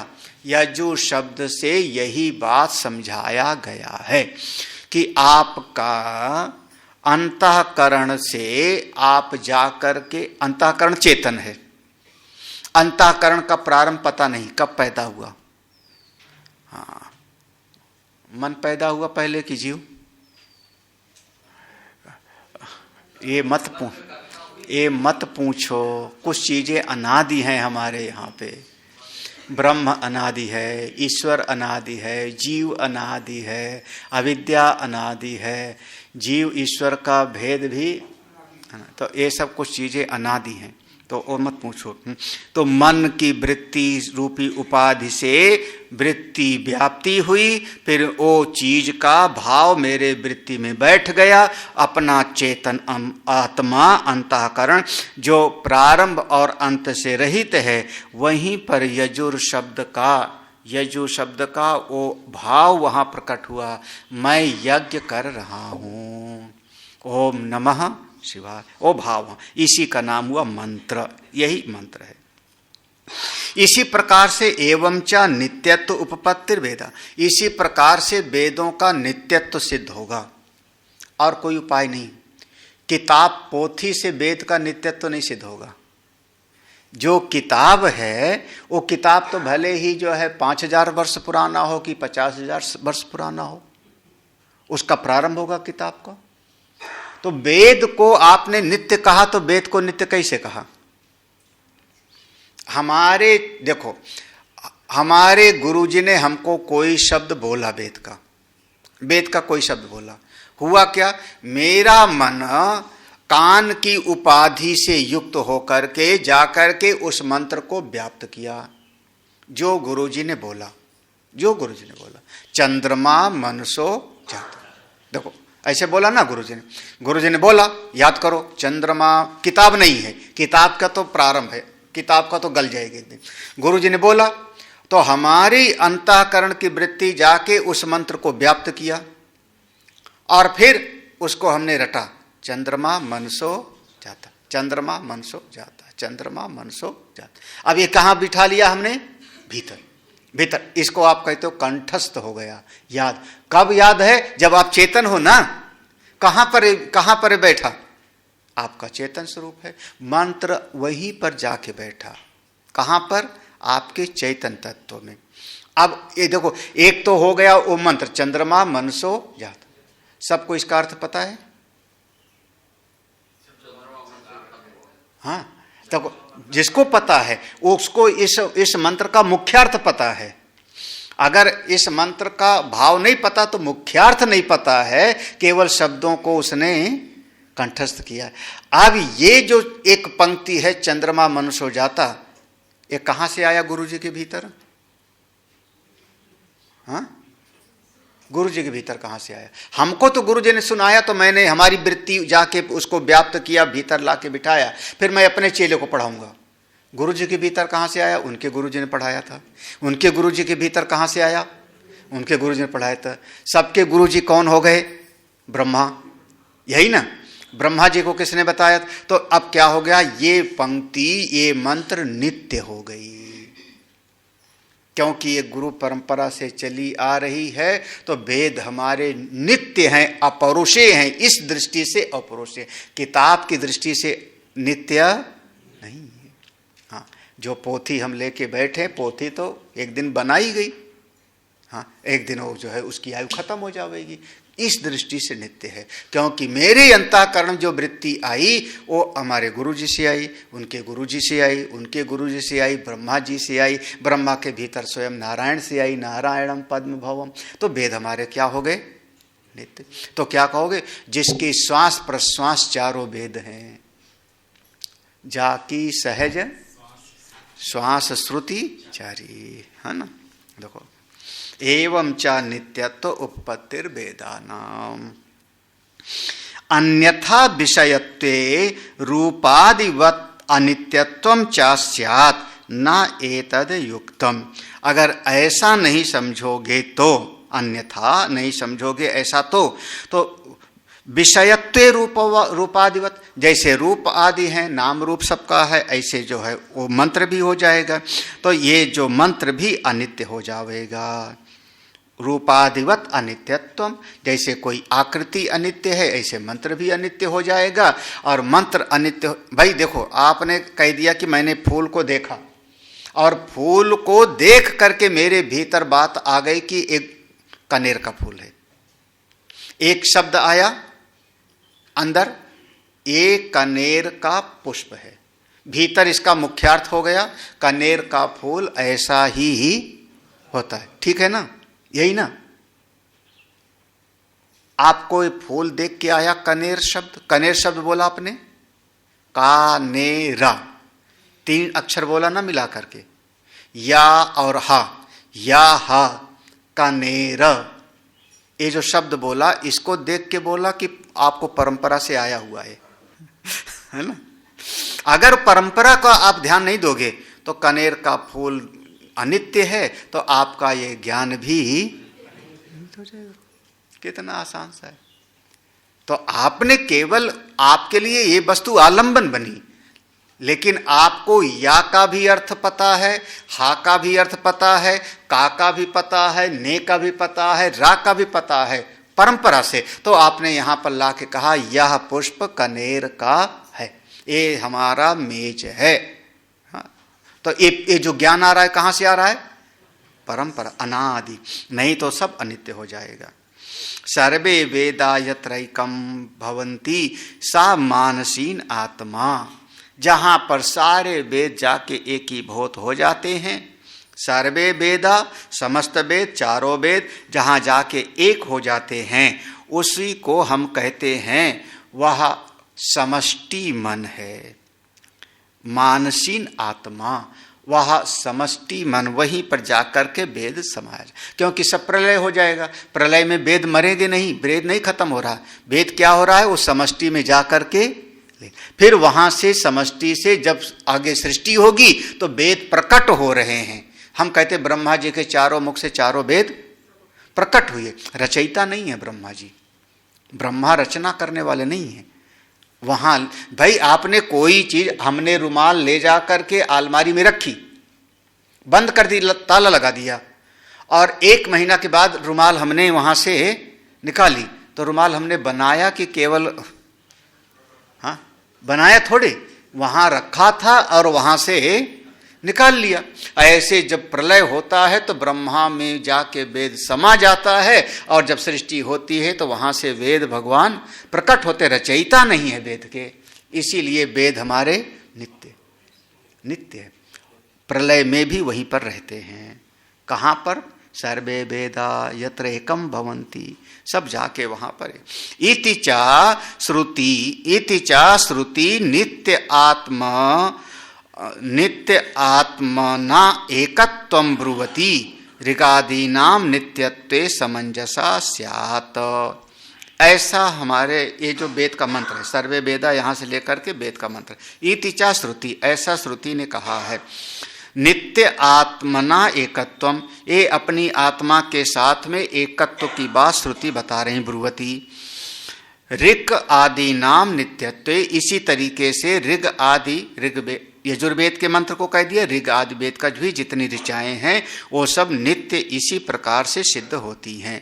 यजु शब्द से यही बात समझाया गया है कि आपका अंतःकरण से आप जाकर के, अंतःकरण चेतन है, अंतःकरण का प्रारंभ पता नहीं कब पैदा हुआ। हाँ, मन पैदा हुआ पहले कि जीव? ये मत पूछो, कुछ चीजें अनादि हैं हमारे यहाँ पे। ब्रह्म अनादि है, ईश्वर अनादि है, जीव अनादि है, अविद्या अनादि है, जीव ईश्वर का भेद भी, तो ये सब कुछ चीजें अनादि हैं, तो और मत पूछो। तो मन की वृत्ति रूपी उपाधि से वृत्ति व्याप्ति हुई, फिर वो चीज का भाव मेरे वृत्ति में बैठ गया। अपना चेतन आत्मा अंतःकरण जो प्रारंभ और अंत से रहित है, वहीं पर यजुर शब्द का वो भाव वहां प्रकट हुआ, मैं यज्ञ कर रहा हूं, ओम नमः शिवाय, ओ भाव, इसी का नाम हुआ मंत्र, यही मंत्र है। इसी प्रकार से एवं च नित्यत्व उपपत्तिर वेदा, इसी प्रकार से वेदों का नित्यत्व सिद्ध होगा, और कोई उपाय नहीं। किताब पोथी से वेद का नित्यत्व नहीं सिद्ध होगा। जो किताब है वो किताब तो भले ही जो है 5000 वर्ष पुराना हो कि 50,000 वर्ष पुराना हो, उसका प्रारंभ होगा किताब का। तो वेद को आपने नित्य कहा, तो वेद को नित्य कैसे कहा? देखो, हमारे गुरुजी ने हमको कोई शब्द बोला, वेद का कोई शब्द बोला, हुआ क्या? मेरा मन कान की उपाधि से युक्त होकर के जाकर के उस मंत्र को व्याप्त किया, जो गुरुजी ने बोला, चंद्रमा मनसो जाता। देखो ऐसे बोला ना गुरुजी ने बोला, याद करो, चंद्रमा किताब नहीं है, किताब का तो प्रारंभ है, किताब का तो गल जाएगी एक दिन। गुरुजी ने बोला तो हमारी अंतःकरण की वृत्ति जाके उस मंत्र को व्याप्त किया, और फिर उसको हमने रटा, चंद्रमा मनसो जाता, चंद्रमा मनसो जाता, चंद्रमा मनसो जाता। अब ये कहाँ बिठा लिया हमने? भीतर। इसको आप कहते हो कंठस्थ हो गया, याद। कब याद है? जब आप चेतन हो ना। कहाँ पर बैठा? आपका चेतन स्वरूप है, मंत्र वहीं पर जाके बैठा। कहाँ पर? आपके चैतन तत्व में। अब ये देखो, एक तो हो गया वो मंत्र, चंद्रमा मनसो जाता। सबको इसका अर्थ पता है? हाँ, तो जिसको पता है उसको इस मंत्र का मुख्यार्थ पता है। अगर इस मंत्र का भाव नहीं पता तो मुख्यार्थ नहीं पता है, केवल शब्दों को उसने कंठस्थ किया। अब ये जो एक पंक्ति है, चंद्रमा मनुष्य हो जाता, ये कहां से आया गुरुजी के भीतर? हाँ, गुरुजी के भीतर कहां से आया? हमको तो गुरुजी ने सुनाया, तो मैंने हमारी वृत्ति जाके उसको व्याप्त किया, भीतर लाके बिठाया, फिर मैं अपने चेले को पढ़ाऊंगा। गुरुजी के भीतर कहां से आया? उनके गुरुजी ने पढ़ाया था। उनके गुरुजी के भीतर कहां से आया? उनके गुरुजी ने पढ़ाया था। सबके गुरुजी कौन हो गए? ब्रह्मा, यही ना। ब्रह्मा जी को किसने बताया? तो अब क्या हो गया? ये पंक्ति, ये मंत्र नित्य हो गई, क्योंकि ये गुरु परंपरा से चली आ रही है। तो वेद हमारे नित्य हैं, अपौरुषेय हैं। इस दृष्टि से अपौरुषेय, किताब की दृष्टि से नित्य नहीं है। हाँ, जो पोथी हम लेके बैठे, पोथी तो एक दिन बनाई गई, हाँ, एक दिन वो जो है उसकी आयु खत्म हो जाएगी। इस दृष्टि से नित्य है, क्योंकि मेरे अंतःकरण जो वृत्ति आई वो हमारे गुरु जी से आई, उनके गुरु जी से आई, उनके गुरु जी से आई, ब्रह्मा जी से आई, ब्रह्मा के भीतर स्वयं नारायण से आई, नारायणम पद्म भवम। तो वेद हमारे क्या हो गए? नित्य। तो क्या कहोगे? जिसकी श्वास प्रश्वास चारों वेद हैं, जाकी सहज श्वास श्रुति चारी, है ना। देखो, एवं च नित्यत्व उपपत्तिर वेदानाम अन्यथा विषयत्वे रूपादिवत अनित्यत्वम च स्यात् न एतद युक्तम। अगर ऐसा नहीं समझोगे तो, अन्यथा नहीं समझोगे ऐसा तो विषयत्व रूपादिवत, जैसे रूप आदि है, नाम रूप सबका है, ऐसे जो है वो मंत्र भी हो जाएगा। तो ये जो मंत्र भी अनित्य हो जाएगा। रूपादिवत अनित्यत्वम, जैसे कोई आकृति अनित्य है ऐसे मंत्र भी अनित्य हो जाएगा। और मंत्र अनित्य, भाई देखो, आपने कह दिया कि मैंने फूल को देखा, और फूल को देख करके मेरे भीतर बात आ गई कि एक कनेर का फूल है। एक शब्द आया अंदर, एक कनेर का पुष्प है, भीतर इसका मुख्यार्थ हो गया कनेर का फूल ऐसा ही होता है। ठीक है ना, यही ना। आपको एक फूल देख के आया कनेर शब्द, कनेर शब्द बोला आपने, कानेरा, 3 अक्षर बोला ना मिला करके, या और हा, या हा कनेर। ये जो शब्द बोला इसको देख के बोला कि आपको परंपरा से आया हुआ है ना। अगर परंपरा का आप ध्यान नहीं दोगे तो कनेर का फूल अनित्य है, तो आपका ये ज्ञान भी हो जाएगा। कितना आसान सा है। तो आपने केवल, आपके लिए ये वस्तु आलंबन बनी, लेकिन आपको या का भी अर्थ पता है, हा का भी अर्थ पता है, का भी पता है, ने का भी पता है, रा का भी पता है परंपरा से। तो आपने यहां पर ला के कहा यह पुष्प कनेर का है, ये हमारा मेज है। हाँ, तो ये जो ज्ञान आ रहा है कहां से आ रहा है? परंपरा, अनादि। नहीं तो सब अनित्य हो जाएगा। सर्वे वेदा यत्रैकम भवन्ति सा मानसीन आत्मा, जहां पर सारे वेद जाके एक ही भूत हो जाते हैं। सर्वे वेदा, समस्त वेद, चारों वेद जहां जाके एक हो जाते हैं, उसी को हम कहते हैं वह समष्टि मन है, मानसीन आत्मा। वह समष्टि मन, वहीं पर जाकर के वेद समाज, क्योंकि सब प्रलय हो जाएगा। प्रलय में वेद मरेंगे नहीं, वेद नहीं खत्म हो रहा। वेद क्या हो रहा है? वो समष्टि में जाकर के, फिर वहां से समष्टि से जब आगे सृष्टि होगी तो वेद प्रकट हो रहे हैं। हम कहते ब्रह्मा जी के चारों मुख से चारों वेद प्रकट हुए। रचयिता नहीं है ब्रह्मा जी, ब्रह्मा रचना करने वाले नहीं है। वहां भाई आपने कोई चीज, हमने रुमाल ले जा करके अलमारी में रखी, बंद कर दी, ताला लगा दिया, और 1 महीना के बाद रुमाल हमने वहां से निकाली, तो रुमाल हमने बनाया कि केवल, हाँ बनाया थोड़े, वहां रखा था और वहां से निकाल लिया। ऐसे जब प्रलय होता है तो ब्रह्मा में जाके वेद समा जाता है, और जब सृष्टि होती है तो वहां से वेद भगवान प्रकट होते, रचयिता नहीं है वेद के। इसीलिए वेद हमारे नित्य नित्य है। प्रलय में भी वहीं पर रहते हैं। कहाँ पर? सर्वे वेदा यत्र एकम भवन्ति, सब जाके वहां पर है। इति चा श्रुति नित्य आत्मना एकत्वं ब्रुवति ऋगादीनाम नित्यत्वे समंजसा स्यात्। ऐसा हमारे ये जो वेद का मंत्र है, सर्वे वेदा यहां से लेकर के वेद का मंत्र, इति चा श्रुति, ऐसा श्रुति ने कहा है। नित्य आत्मना एकत्वम, ये अपनी आत्मा के साथ में एकत्व की बात श्रुति बता रही ब्रुवती। ऋग आदि नाम नित्यत्व, इसी तरीके से ऋग आदि, ऋग्वेद यजुर्वेद के मंत्र को कह दिया, ऋग आदि वेद का भी जितनी ऋचाएं हैं वो सब नित्य इसी प्रकार से सिद्ध होती हैं।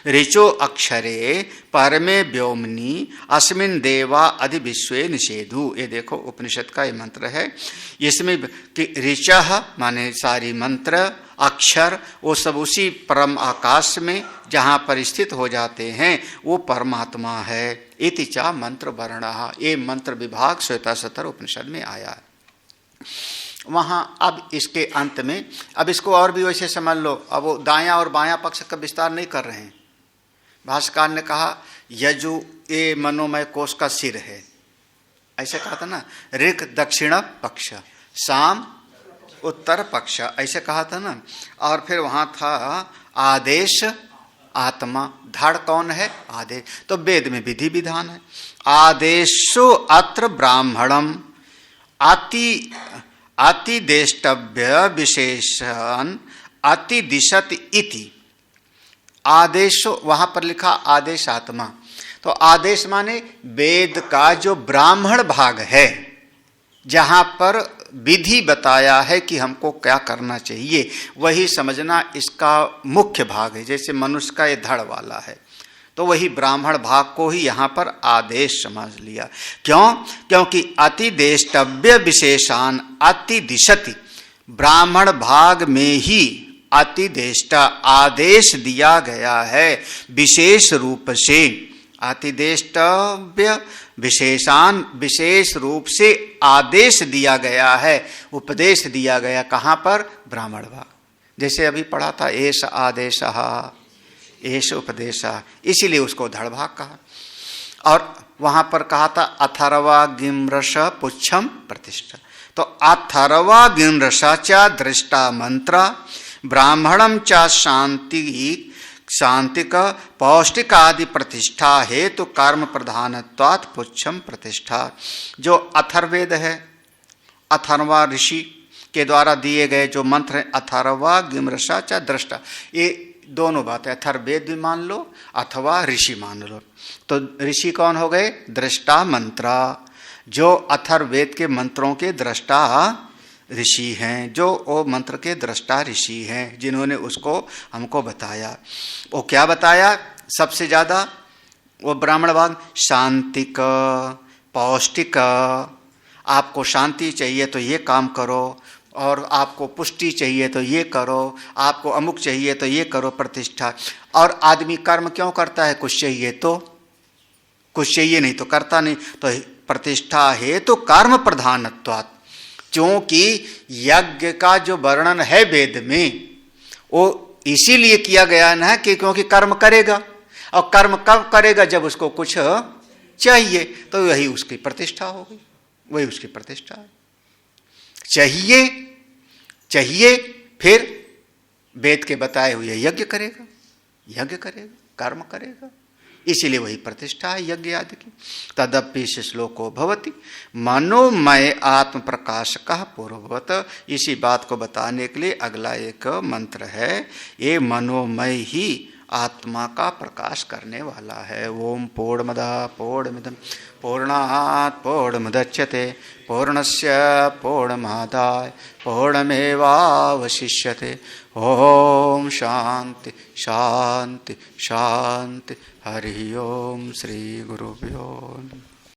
ऋचो अक्षरे परमे व्योमनी अस्मिन् देवा अधि विश्वे निषेधु। ये देखो उपनिषद का ये मंत्र है। इसमें कि ऋचः माने सारी मंत्र, अक्षर वो सब उसी परम आकाश में जहाँ पर स्थित हो जाते हैं वो परमात्मा है। इति चा मंत्र वर्णः, ये मंत्र विभाग श्वेताश्वतर उपनिषद में आया है। वहाँ अब इसके अंत में, अब इसको और भी वैसे समझ लो। अब वो दायां और बायां पक्ष का विस्तार नहीं कर रहे हैं। भाष्यकार ने कहा यजु ये मनोमय कोश का सिर है, ऐसे कहा था ना। ऋक दक्षिण पक्ष, साम उत्तर पक्ष, ऐसे कहा था ना। और फिर वहां था आदेश आत्मा, धड़ कौन है? आदेश। तो वेद में विधि विधान है। आदेशो अत्र ब्राह्मणम अतिदेष्टव्य विशेषण अतिदिशत इति। आदेश वहां पर लिखा आदेश आत्मा, तो आदेश माने वेद का जो ब्राह्मण भाग है, जहां पर विधि बताया है कि हमको क्या करना चाहिए, वही समझना इसका मुख्य भाग है। जैसे मनुष्य का ये धड़ वाला है, तो वही ब्राह्मण भाग को ही यहाँ पर आदेश समझ लिया। क्यों? क्योंकि अतिदेष्टव्य विशेषान अतिदिशति, ब्राह्मण भाग में ही अतिदेष्ट आदेश दिया गया है विशेष रूप से। अतिदेष्टव्य विशेषान विशेष रूप से आदेश दिया गया है, उपदेश दिया गया। कहाँ पर? ब्राह्मण भाग। जैसे अभी पढ़ा था एष आदेशः एष उपदेशः, इसीलिए उसको धड़ भाग कहा। और वहां पर कहा था अथर्वा गिमरस पुच्छम प्रतिष्ठा, तो अथर्वा गिमरस च दृष्टा मंत्र ब्राह्मणम च शांतिक पौष्टिकादि प्रतिष्ठा हेतु कर्म प्रधानत्वात् पुच्छम प्रतिष्ठा। जो अथर्वेद है, अथर्वा ऋषि के द्वारा दिए गए जो मंत्र हैं, अथर्वा गिमरसा च दृष्टा, ये दोनों बातें, अथर्वेद भी मान लो अथवा ऋषि मान लो। तो ऋषि कौन हो गए? दृष्टा मंत्र, जो अथर्वेद के मंत्रों के दृष्टा ऋषि हैं, जो वो मंत्र के दृष्टा ऋषि हैं, जिन्होंने उसको हमको बताया। वो क्या बताया? सबसे ज्यादा वो ब्राह्मण भाग शांतिक पौष्टिक, आपको शांति चाहिए तो ये काम करो, और आपको पुष्टि चाहिए तो ये करो, आपको अमुक चाहिए तो ये करो, प्रतिष्ठा। और आदमी कर्म क्यों करता है? कुछ चाहिए तो, कुछ चाहिए नहीं तो करता नहीं। तो प्रतिष्ठा है तो कर्म प्रधानत्वात्, क्योंकि यज्ञ का जो वर्णन है वेद में वो इसीलिए किया गया ना कि क्योंकि कर्म करेगा, और कर्म कब करेगा? जब उसको कुछ चाहिए, तो वही उसकी प्रतिष्ठा होगी, वही उसकी प्रतिष्ठा है। चाहिए फिर वेद के बताए हुए यज्ञ करेगा, कर्म करेगा, इसीलिए वही प्रतिष्ठा है यज्ञ आदि की। तदपि श्लोको भवति मनोमय आत्म प्रकाशकः पूर्ववत। इसी बात को बताने के लिए अगला एक मंत्र है, ये मनोमय ही आत्मा का प्रकाश करने वाला है। ओम पूर्णमदः पूर्णमिदं पूर्णात् पूर्णमुदच्यते पूर्णस्य पूर्णमादाय पूर्णमेवावशिष्यते। ओम शांति शांति शांति। हरि ओम श्री गुरुभ्यो नमः।